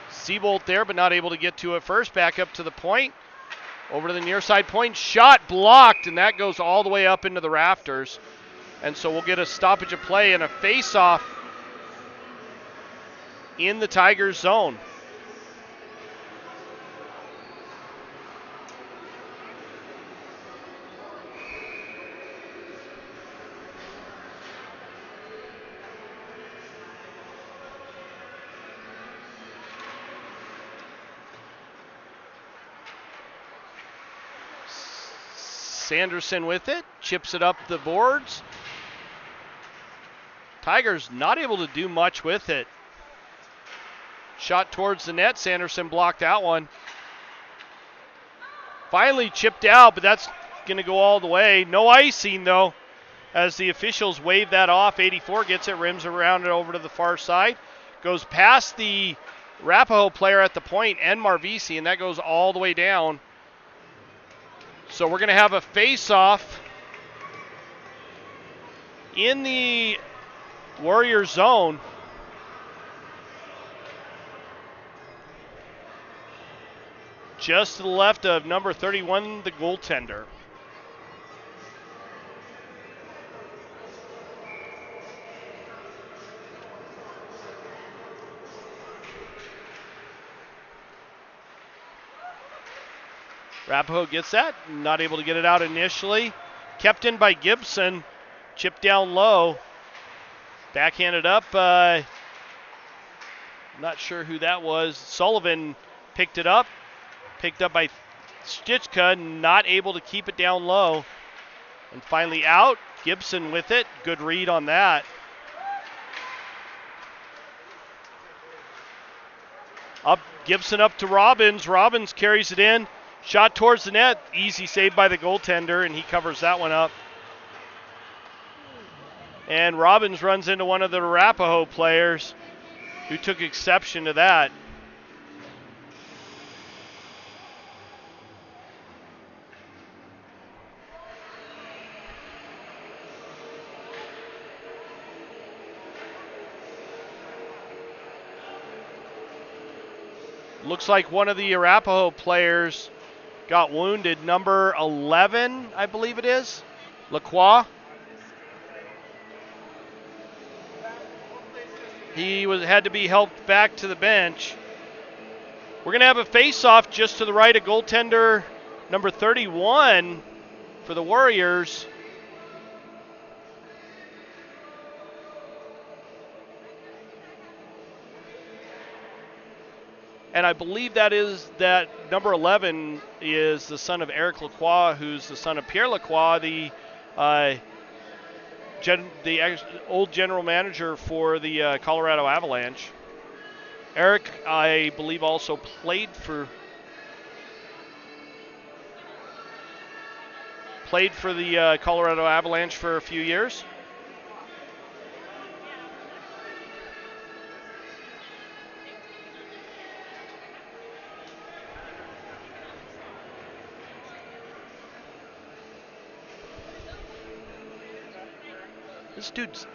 Seabolt there, but not able to get to it first. Back up to the point. Over to the near side point. Shot blocked, and that goes all the way up into the rafters. And so we'll get a stoppage of play and a face-off in the Tigers zone. Sanderson with it, chips it up the boards. Tigers not able to do much with it. Shot towards the net, Sanderson blocked that one. Finally chipped out, but that's going to go all the way. No icing though, as the officials wave that off. 84 gets it, rims around it over to the far side. Goes past the Arapaho player at the point and Marvisi, and that goes all the way down. So we're going to have a face-off in the Warrior zone. Just to the left of number 31, the goaltender. Arapaho gets that, not able to get it out initially. Kept in by Gibson, chipped down low. Backhanded up, not sure who that was. Sullivan picked it up, picked up by Stichka, not able to keep it down low. And finally out, Gibson with it, good read on that. Up, Gibson up to Robbins. Robbins carries it in. Shot towards the net. Easy save by the goaltender, and he covers that one up. And Robbins runs into one of the Arapaho players who took exception to that. Looks like one of the Arapaho players got wounded. Number 11, I believe it is, Lacroix. He had to be helped back to the bench. We're going to have a face-off just to the right of goaltender number 31 for the Warriors. And I believe that number 11 is the son of Eric Lacroix, who's the son of Pierre Lacroix, the old general manager for the Colorado Avalanche. Eric, I believe, also played for the Colorado Avalanche for a few years. This dude's...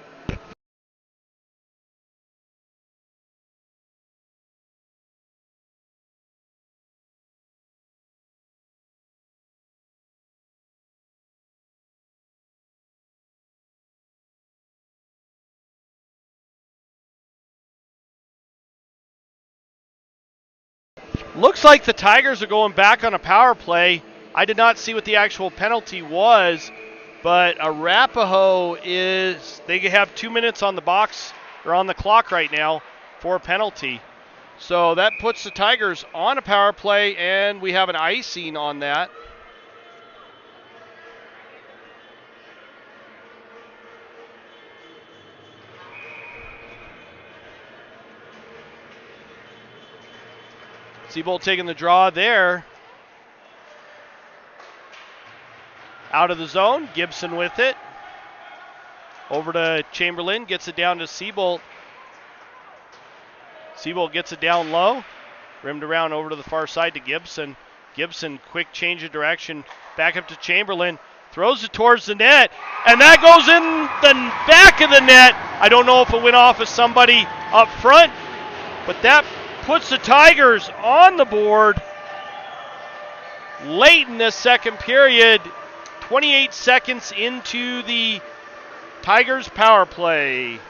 Looks like the Tigers are going back on a power play. I did not see what the actual penalty was, but Arapaho they have 2 minutes on the box or on the clock right now for a penalty. So that puts the Tigers on a power play, and we have an icing on that. Seabolt taking the draw there. Out of the zone, Gibson with it. Over to Chamberlain, gets it down to Seabolt. Seabolt gets it down low. Rimmed around over to the far side to Gibson. Gibson, quick change of direction. Back up to Chamberlain. Throws it towards the net. And that goes in the back of the net. I don't know if it went off of somebody up front, but that puts the Tigers on the board late in the second period. 28 seconds into the Tigers power play.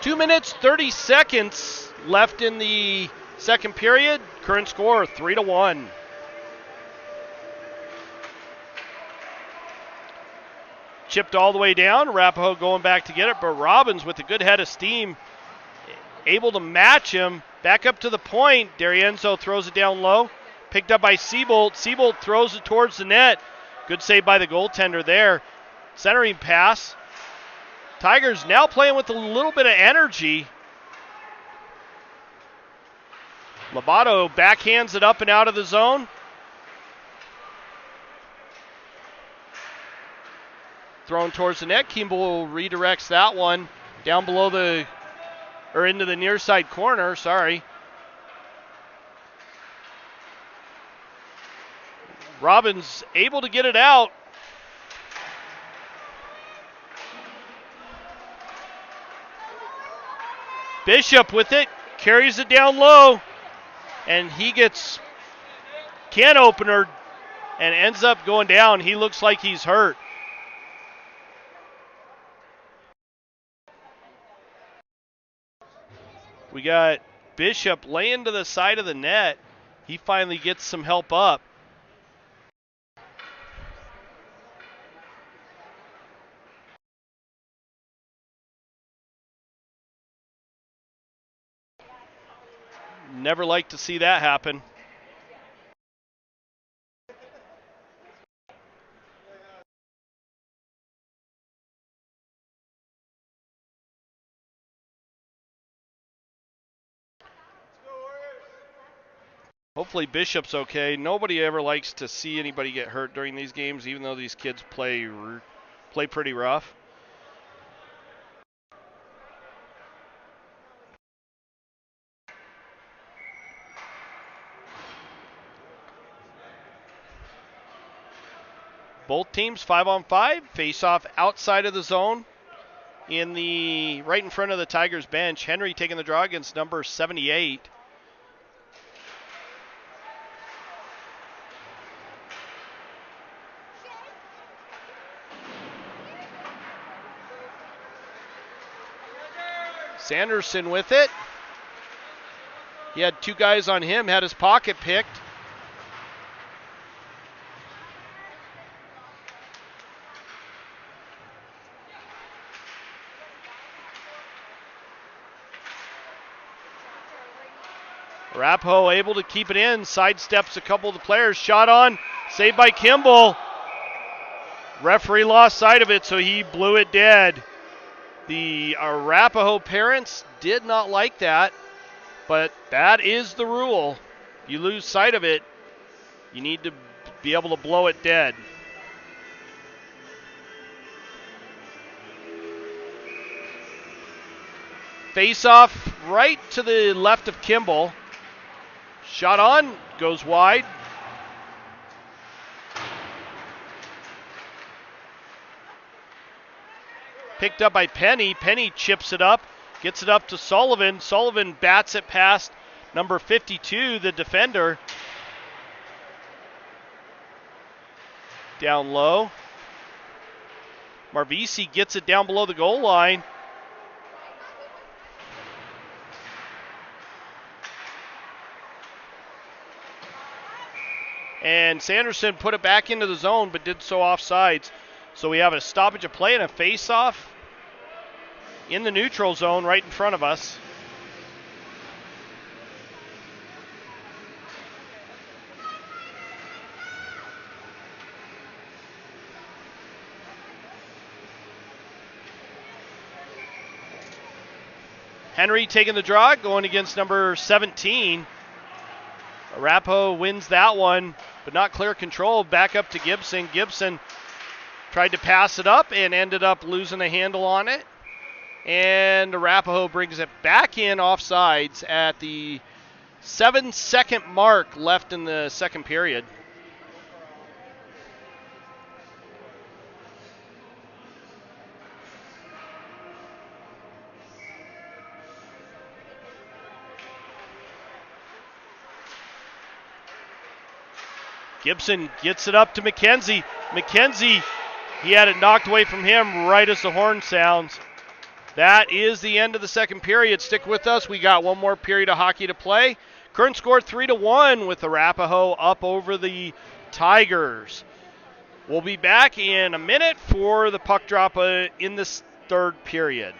Two minutes, 30 seconds left in the second period. Current score 3-1. Chipped all the way down. Arapaho going back to get it, but Robbins with a good head of steam, able to match him. Back up to the point. D'Arienzo throws it down low. Picked up by Seabolt. Seabolt throws it towards the net. Good save by the goaltender there. Centering pass. Tigers now playing with a little bit of energy. Lobato backhands it up and out of the zone. Thrown towards the net. Kimball redirects that one down below into the near side corner, sorry. Robbins able to get it out. Bishop with it, carries it down low, and he gets can opener and ends up going down. He looks like he's hurt. We got Bishop laying to the side of the net. He finally gets some help up. Never like to see that happen. Hopefully Bishop's okay. Nobody ever likes to see anybody get hurt during these games, even though these kids play pretty rough. Both teams 5-on-5 face off outside of the zone right in front of the Tigers bench. Henry taking the draw against number 78. Sanderson with it. He had two guys on him, had his pocket picked. Arapaho able to keep it in, sidesteps a couple of the players. Shot on, saved by Kimball. Referee lost sight of it, so he blew it dead. The Arapaho parents did not like that, but that is the rule. You lose sight of it, you need to be able to blow it dead. Face off right to the left of Kimball. Shot on, goes wide. Picked up by Penny. Penny chips it up, gets it up to Sullivan. Sullivan bats it past number 52, the defender. Down low. Marvisi gets it down below the goal line. And Sanderson put it back into the zone, but did so offsides. So we have a stoppage of play and a face-off in the neutral zone right in front of us. Henry taking the draw, going against number 17. Arapaho wins that one, but not clear control. Back up to Gibson. Gibson tried to pass it up and ended up losing a handle on it. And Arapaho brings it back in offsides at the 7-second mark left in the second period. Gibson gets it up to McKenzie. McKenzie, he had it knocked away from him right as the horn sounds. That is the end of the second period. Stick with us. We got one more period of hockey to play. Current score 3-1 with Arapaho up over the Tigers. We'll be back in a minute for the puck drop in this third period.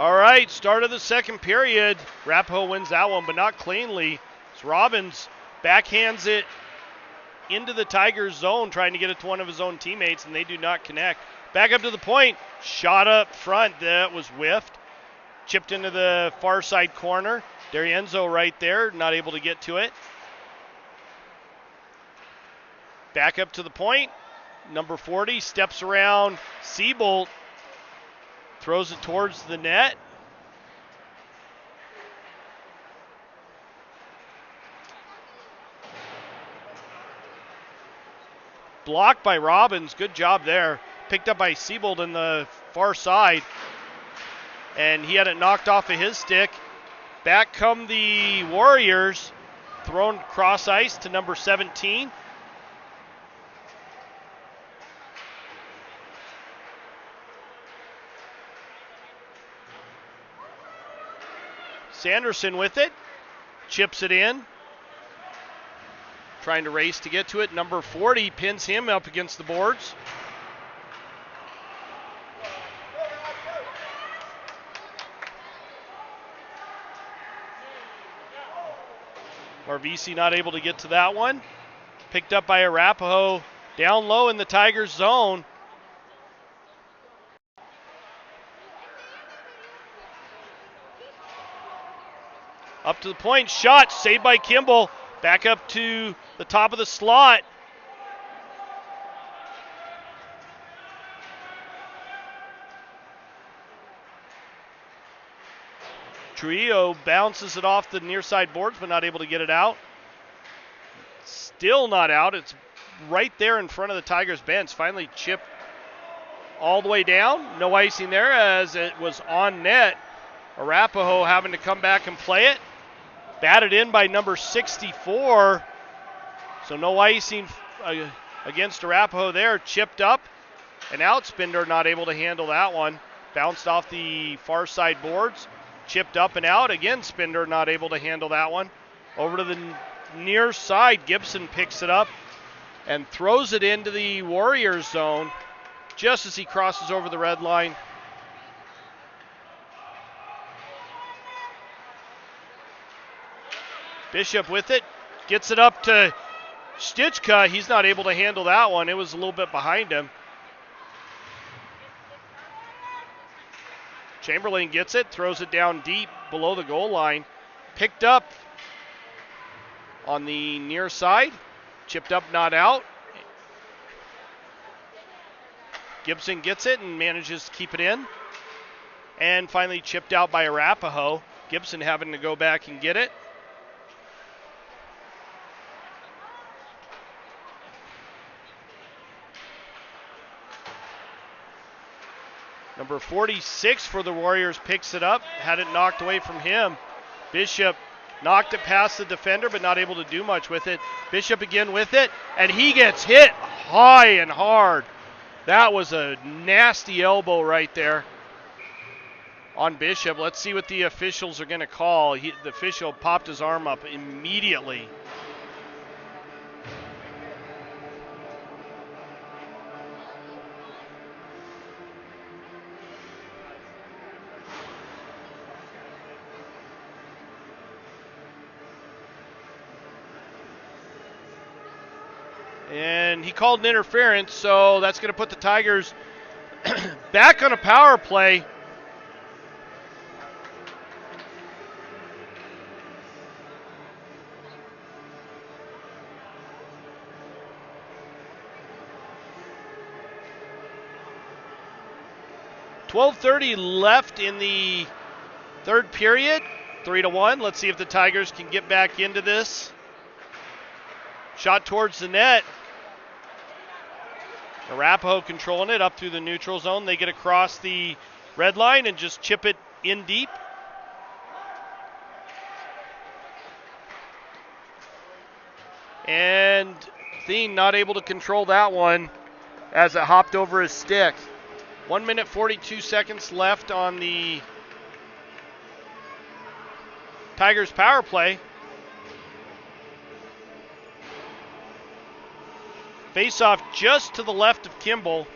All right, start of the second period. Arapaho wins that one, but not cleanly. As Robbins backhands it into the Tigers' zone, trying to get it to one of his own teammates, and they do not connect. Back up to the point. Shot up front. That was whiffed. Chipped into the far side corner. D'Arienzo right there, not able to get to it. Back up to the point. Number 40 steps around Siebold. Throws it towards the net. Blocked by Robbins. Good job there. Picked up by Siebold in the far side. And he had it knocked off of his stick. Back come the Warriors. Thrown cross ice to number 17. Sanderson with it. Chips it in. Trying to race to get to it. Number 40 pins him up against the boards. Marvisi not able to get to that one. Picked up by Arapaho down low in the Tigers' zone. Up to the point, shot, saved by Kimball. Back up to the top of the slot. Trujillo bounces it off the near side boards, but not able to get it out. Still not out. It's right there in front of the Tigers bench. Finally chipped all the way down. No icing there as it was on net. Arapaho having to come back and play it. Batted in by number 64. So no icing against Arapaho there. Chipped up and out. Spindler not able to handle that one. Bounced off the far side boards. Chipped up and out. Again, Spindler not able to handle that one. Over to the near side. Gibson picks it up and throws it into the Warriors zone just as he crosses over the red line. Bishop with it. Gets it up to Stichka. He's not able to handle that one. It was a little bit behind him. Chamberlain gets it. Throws it down deep below the goal line. Picked up on the near side. Chipped up, not out. Gibson gets it and manages to keep it in. And finally chipped out by Arapaho. Gibson having to go back and get it. Number 46 for the Warriors picks it up. Had it knocked away from him. Bishop knocked it past the defender, but not able to do much with it. Bishop again with it, and he gets hit high and hard. That was a nasty elbow right there on Bishop. Let's see what the officials are going to call. The official popped his arm up immediately. And he called an interference, so that's going to put the Tigers back on a power play. .12:30 left in the third period. 3-1. Let's see if the Tigers can get back into this. Shot towards the net. Arapaho controlling it up through the neutral zone. They get across the red line and just chip it in deep. And Thien not able to control that one as it hopped over his stick. 1 minute 42 seconds left on the Tigers power play. Face off just to the left of Kimball.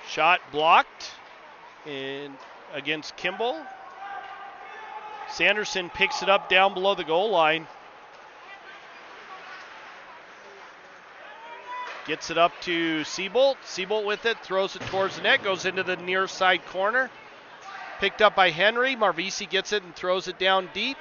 Shot blocked in against Kimball. Sanderson picks it up down below the goal line. Gets it up to Seabolt. Seabolt with it, throws it towards the net, goes into the near side corner. Picked up by Henry. Marvisi gets it and throws it down deep.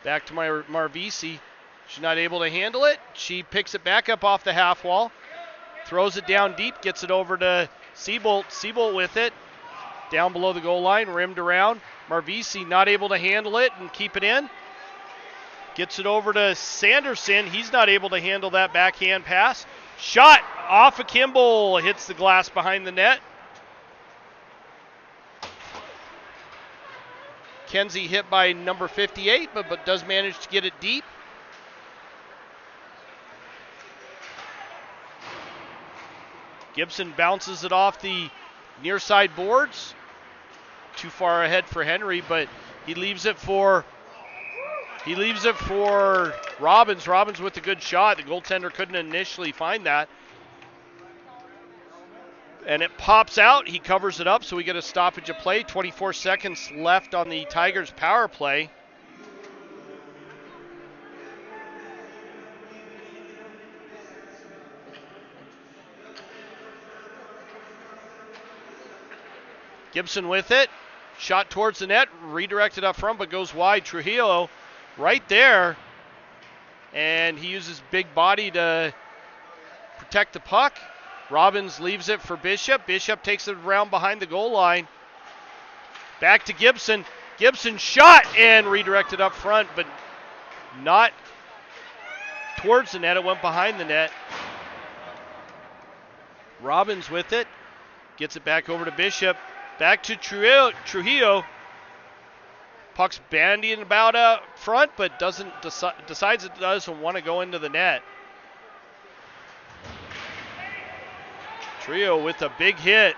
Back to Marvisi. She's not able to handle it. She picks it back up off the half wall. Throws it down deep, gets it over to Seabolt. Seabolt with it. Down below the goal line, rimmed around. Marvisi not able to handle it and keep it in. Gets it over to Sanderson. He's not able to handle that backhand pass. Shot off of Kimball. Hits the glass behind the net. Kenzie hit by number 58, but does manage to get it deep. Gibson bounces it off the near side boards. Too far ahead for Henry, but he leaves it for Robbins. Robbins with a good shot. The goaltender couldn't initially find that. And it pops out. He covers it up, so we get a stoppage of play. 24 seconds left on the Tigers power play. Gibson with it. Shot towards the net. Redirected up front, but goes wide. Trujillo right there. And he uses big body to protect the puck. Robbins leaves it for Bishop. Bishop takes it around behind the goal line. Back to Gibson. Gibson shot and redirected up front, but not towards the net. It went behind the net. Robbins with it. Gets it back over to Bishop. Back to Trujillo. Puck's bandying about up front, but decides it doesn't want to go into the net. Trujillo with a big hit.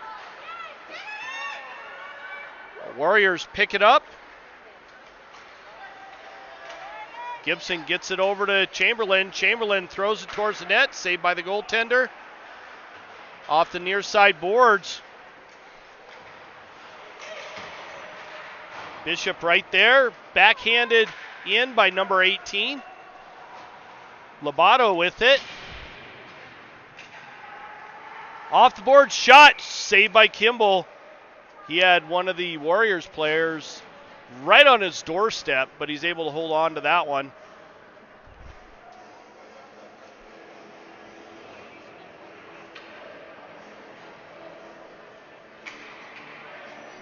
Warriors pick it up. Gibson gets it over to Chamberlain. Chamberlain throws it towards the net. Saved by the goaltender. Off the near side boards. Bishop right there. Backhanded in by number 18. Lobato with it. Off the board shot. Saved by Kimball. He had one of the Warriors players right on his doorstep, but he's able to hold on to that one.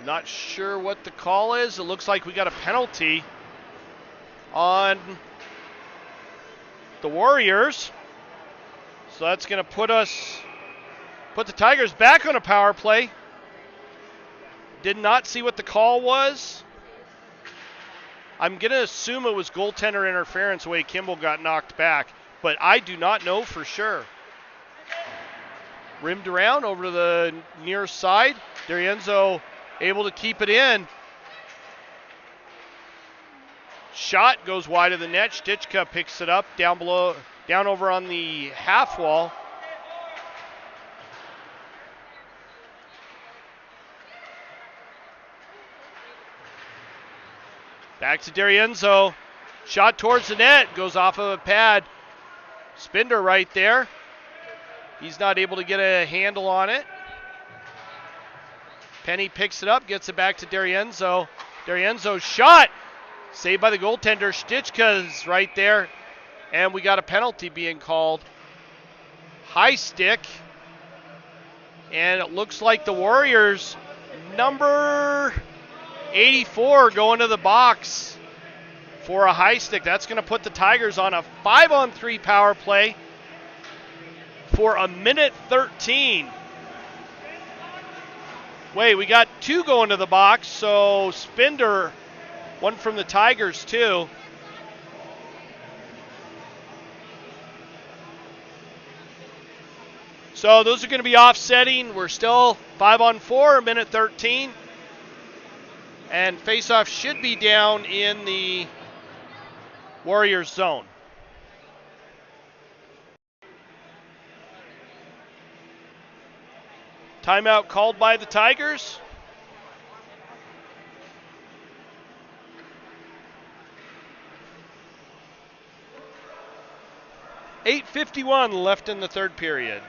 Not sure what the call is. It looks like we got a penalty on the Warriors. So that's going to put the Tigers back on a power play. Did not see what the call was. I'm going to assume it was goaltender interference the way Kimball got knocked back, but I do not know for sure. Rimmed around over to the near side. D'Arienzo able to keep it in. Shot goes wide of the net. Stichka picks it up down over on the half wall. Back to D'Arienzo. Shot towards the net. Goes off of a pad. Spinder right there. He's not able to get a handle on it. Penny picks it up. Gets it back to D'Arienzo. D'Arienzo's shot. Saved by the goaltender. Stichka's right there. And we got a penalty being called. High stick. And it looks like the Warriors, number 84 going to the box for a high stick. That's going to put the Tigers on a 5-on-3 power play for a minute 13. Wait, we got two going to the box, so Spinder, one from the Tigers too. So those are going to be offsetting. We're still 5-on-4, a minute 13. And faceoff should be down in the Warriors zone. Timeout called by the Tigers. .8:51 left in the third period.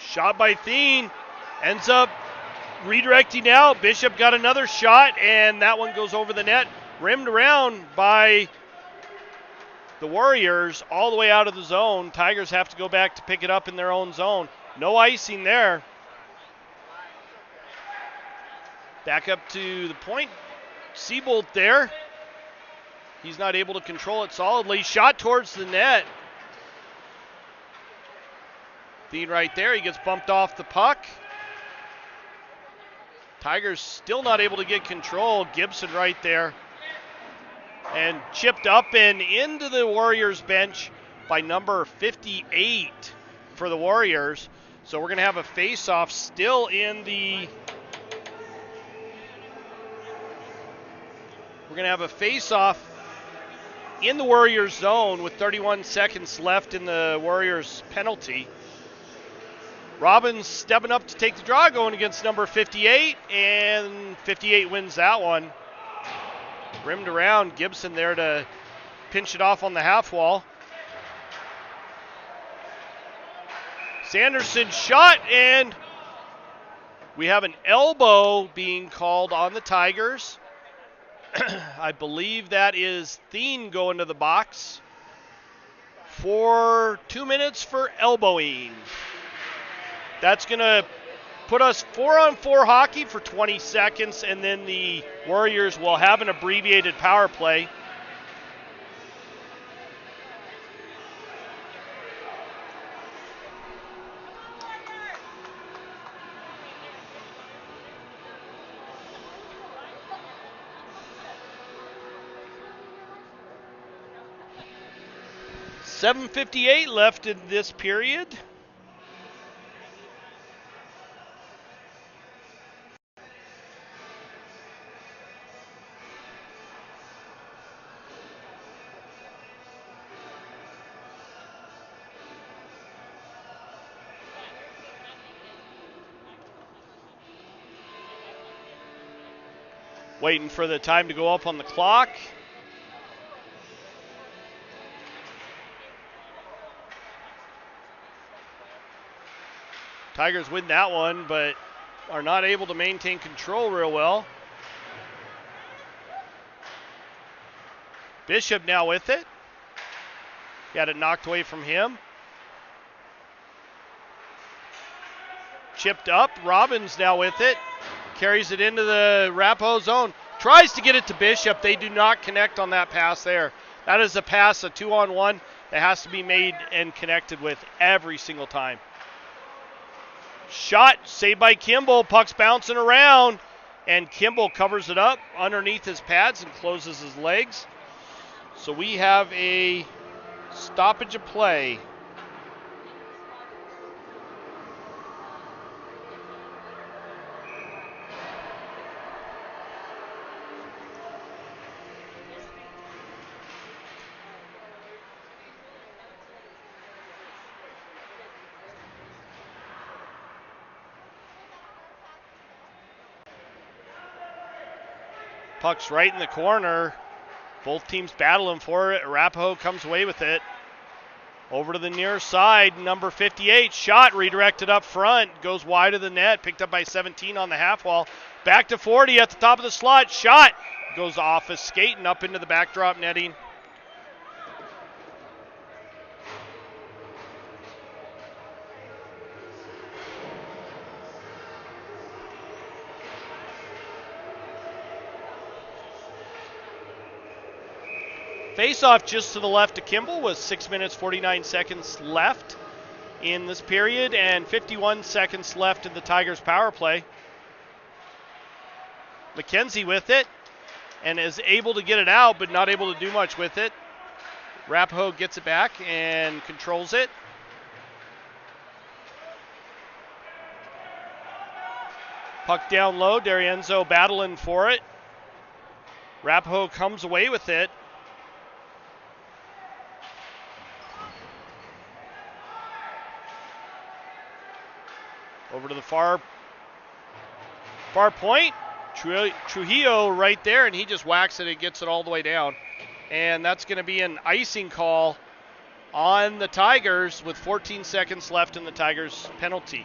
Shot by Thien, ends up redirecting out. Bishop got another shot, and that one goes over the net, rimmed around by the Warriors all the way out of the zone. Tigers have to go back to pick it up in their own zone. No icing there. Back up to the point. Seabolt there. He's not able to control it solidly. Shot towards the net. Thien right there. He gets bumped off the puck. Tigers still not able to get control. Gibson right there. And chipped up and into the Warriors bench by number 58 for the Warriors. So we're going to have a face-off still in the... We're going to have a face-off in the Warriors zone with 31 seconds left in the Warriors penalty. Robbins stepping up to take the draw, going against number 58, and 58 wins that one. Rimmed around, Gibson there to pinch it off on the half wall. Sanderson shot, and we have an elbow being called on the Tigers. I believe that is Thien going to the box for 2 minutes for elbowing. That's going to put us 4-on-4 hockey for 20 seconds, and then the Warriors will have an abbreviated power play. .758 left in this period. Waiting for the time to go up on the clock. Tigers win that one, but are not able to maintain control real well. Bishop now with it. Got it knocked away from him. Chipped up. Robbins now with it. Carries it into the Arapaho zone. Tries to get it to Bishop. They do not connect on that pass there. That is a pass, a 2-on-1 that has to be made and connected with every single time. Shot saved by Kimball. Puck's bouncing around, and Kimball covers it up underneath his pads and closes his legs. So we have a stoppage of play. Puck's right in the corner. Both teams battling for it. Arapaho comes away with it. Over to the near side, number 58. Shot redirected up front. Goes wide of the net. Picked up by 17 on the half wall. Back to 40 at the top of the slot. Shot goes off his skate and up into the backdrop netting. Face-off just to the left of Kimball with 6 minutes, 49 seconds left in this period and 51 seconds left in the Tigers' power play. McKenzie with it and is able to get it out, but not able to do much with it. Arapaho gets it back and controls it. Puck down low, D'Arienzo battling for it. Arapaho comes away with it. Over to the far point. Trujillo right there, and he just whacks it and gets it all the way down. And that's going to be an icing call on the Tigers with 14 seconds left in the Tigers' penalty.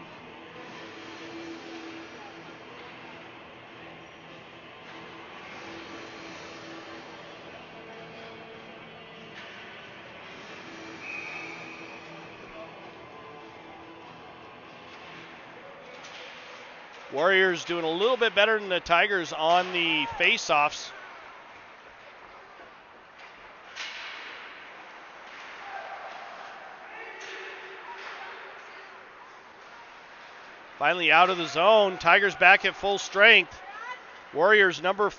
Warriors doing a little bit better than the Tigers on the face-offs. Finally out of the zone. Tigers back at full strength. Warriors number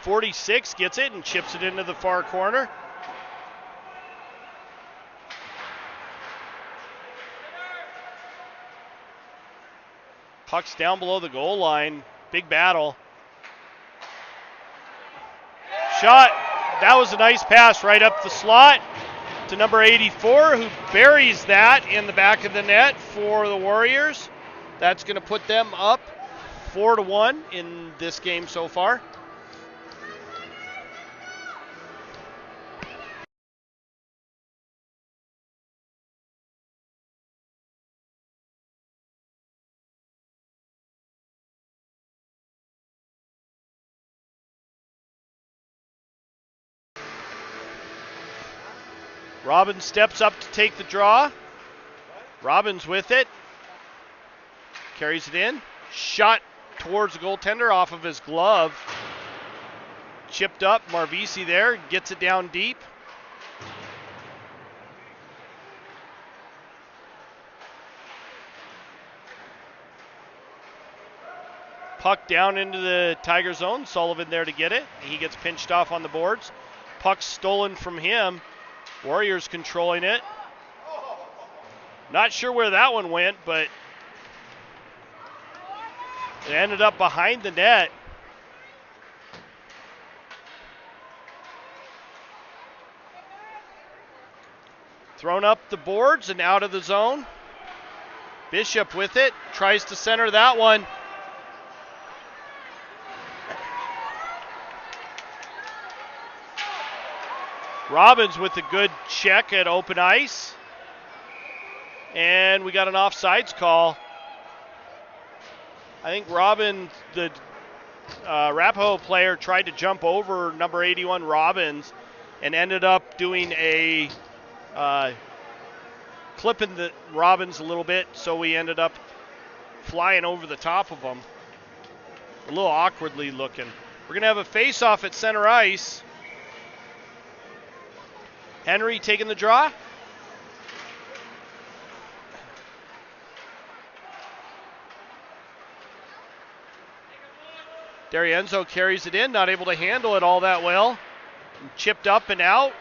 46 gets it and chips it into the far corner. Puck's down below the goal line. Big battle. Shot. That was a nice pass right up the slot to number 84, who buries that in the back of the net for the Warriors. That's going to put them up 4-1 in this game so far. Robbins steps up to take the draw. Robbins with it. Carries it in. Shot towards the goaltender off of his glove. Chipped up. Marvisi there. Gets it down deep. Puck down into the Tiger zone. Sullivan there to get it. He gets pinched off on the boards. Puck stolen from him. Warriors controlling it. Not sure where that one went, but it ended up behind the net. Thrown up the boards and out of the zone. Bishop with it. Tries to center that one. Robbins with a good check at open ice. And we got an offsides call. I think Robbins, the Arapaho player, tried to jump over number 81 Robbins and ended up doing a clipping the Robbins a little bit, so we ended up flying over the top of him. A little awkwardly looking. We're going to have a face-off at center ice. Henry taking the draw. D'Arienzo carries it in, not able to handle it all that well. Chipped up and out.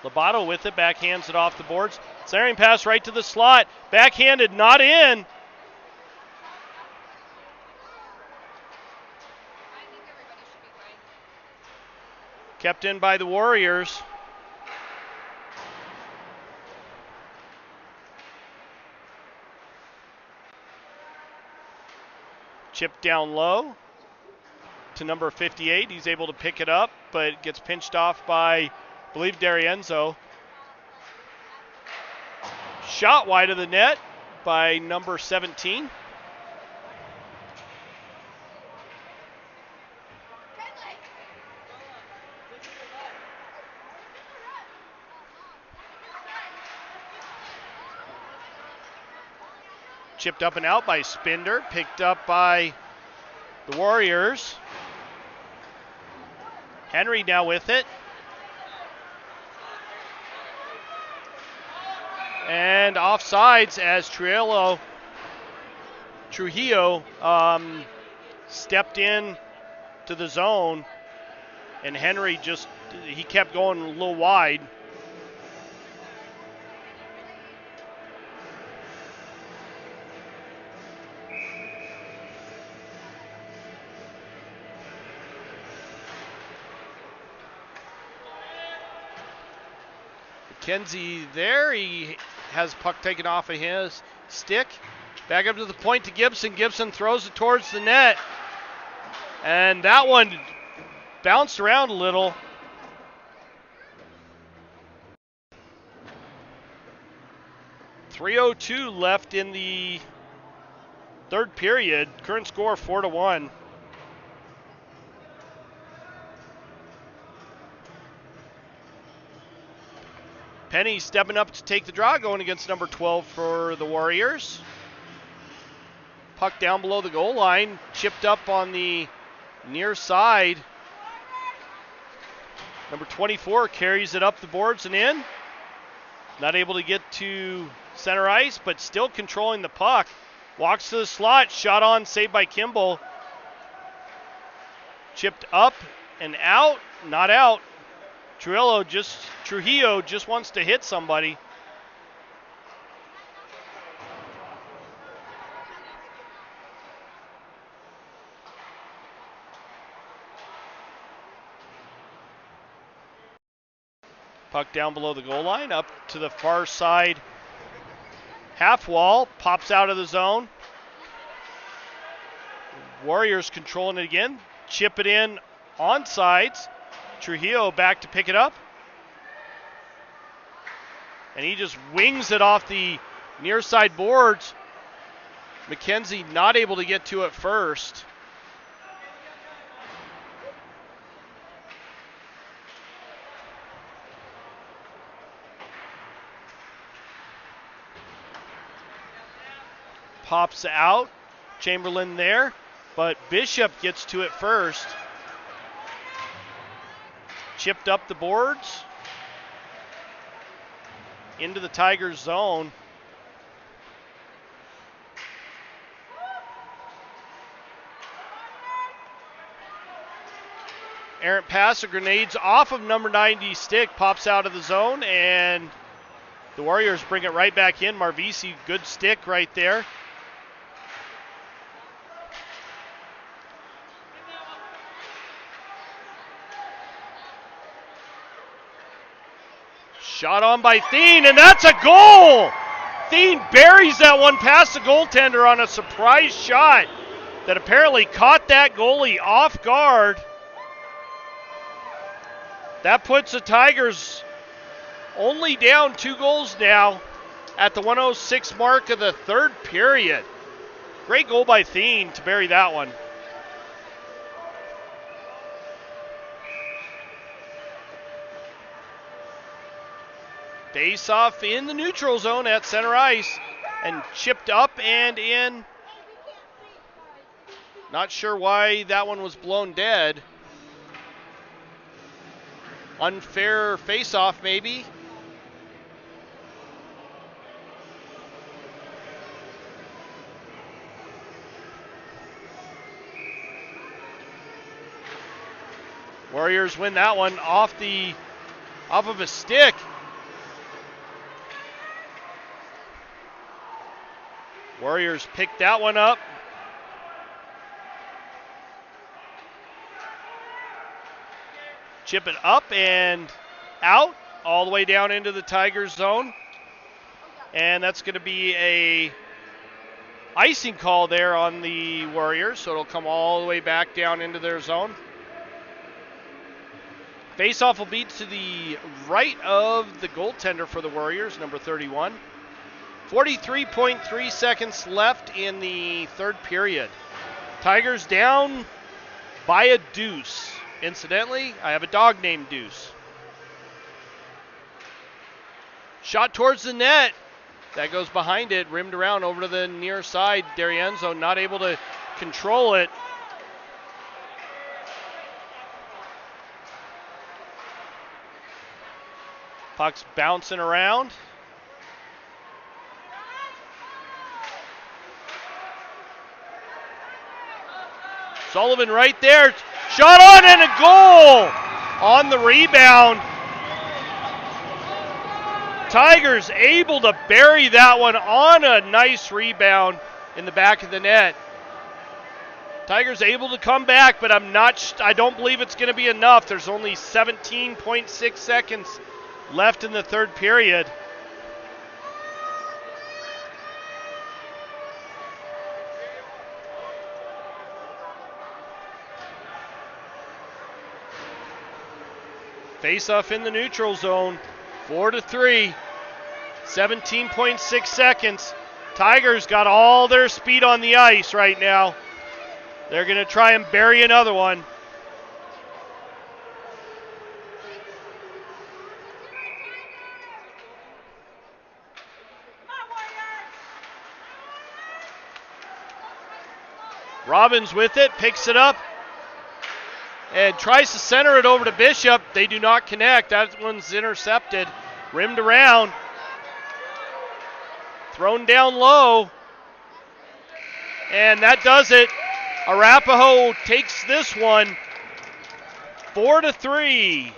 Lobato with it, backhands it off the boards. Centering pass right to the slot. Backhanded, not in. Kept in by the Warriors. Chipped down low to number 58. He's able to pick it up, but gets pinched off by, I believe, D'Arienzo. Shot wide of the net by number 17. Chipped up and out by Spinder, picked up by the Warriors. Henry now with it. And offsides as Trujillo stepped in to the zone, and Henry he kept going a little wide. McKenzie there, he has puck taken off of his stick. Back up to the point to Gibson. Gibson throws it towards the net. And that one bounced around a little. .302 left in the third period. Current score 4-1. Penny stepping up to take the draw, going against number 12 for the Warriors. Puck down below the goal line, chipped up on the near side. Number 24 carries it up the boards and in. Not able to get to center ice, but still controlling the puck. Walks to the slot, shot on, saved by Kimball. Chipped up and out, not out. Trujillo just wants to hit somebody. Puck down below the goal line, up to the far side half wall, pops out of the zone. Warriors controlling it again, chip it in on sides. Trujillo back to pick it up. And he just wings it off the near side boards. McKenzie not able to get to it first. Pops out. Chamberlain there, but Bishop gets to it first. Chipped up the boards into the Tigers zone. Errant pass of grenades off of number 90 stick, pops out of the zone, and the Warriors bring it right back in. Marvisi, good stick right there. Shot on by Thien, and that's a goal! Thien buries that one past the goaltender on a surprise shot that apparently caught that goalie off guard. That puts the Tigers only down 2 goals now at the 1:06 mark of the third period. Great goal by Thien to bury that one. Face off in the neutral zone at center ice and chipped up and in. Not sure why that one was blown dead. unfair face-off maybe. Warriors win that one off of a stick. Warriors pick that one up. Chip it up and out, all the way down into the Tigers zone. And that's going to be a icing call there on the Warriors, so it'll come all the way back down into their zone. Face-off will be to the right of the goaltender for the Warriors, number 31. 43.3 seconds left in the third period. Tigers down by a deuce. Incidentally, I have a dog named Deuce. Shot towards the net. That goes behind it, rimmed around over to the near side. D'Arienzo not able to control it. Puck's bouncing around. Sullivan right there. Shot on and a goal on the rebound. Tigers able to bury that one on a nice rebound in the back of the net. Tigers able to come back, but I don't believe it's going to be enough. There's only 17.6 seconds left in the third period. Face-off in the neutral zone, 4-3, 17.6 seconds. Tigers got all their speed on the ice right now. They're going to try and bury another one. Robbins with it, picks it up, and tries to center it over to Bishop. They do not connect. That one's intercepted. Rimmed around. Thrown down low. And that does it. Arapaho takes this one 4-3.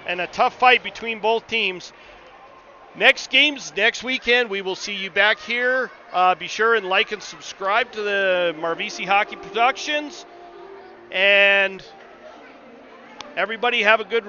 And a tough fight between both teams. Next games, next weekend, we will see you back here. Be sure and like and subscribe to the Marvisi Hockey Productions. And everybody have a good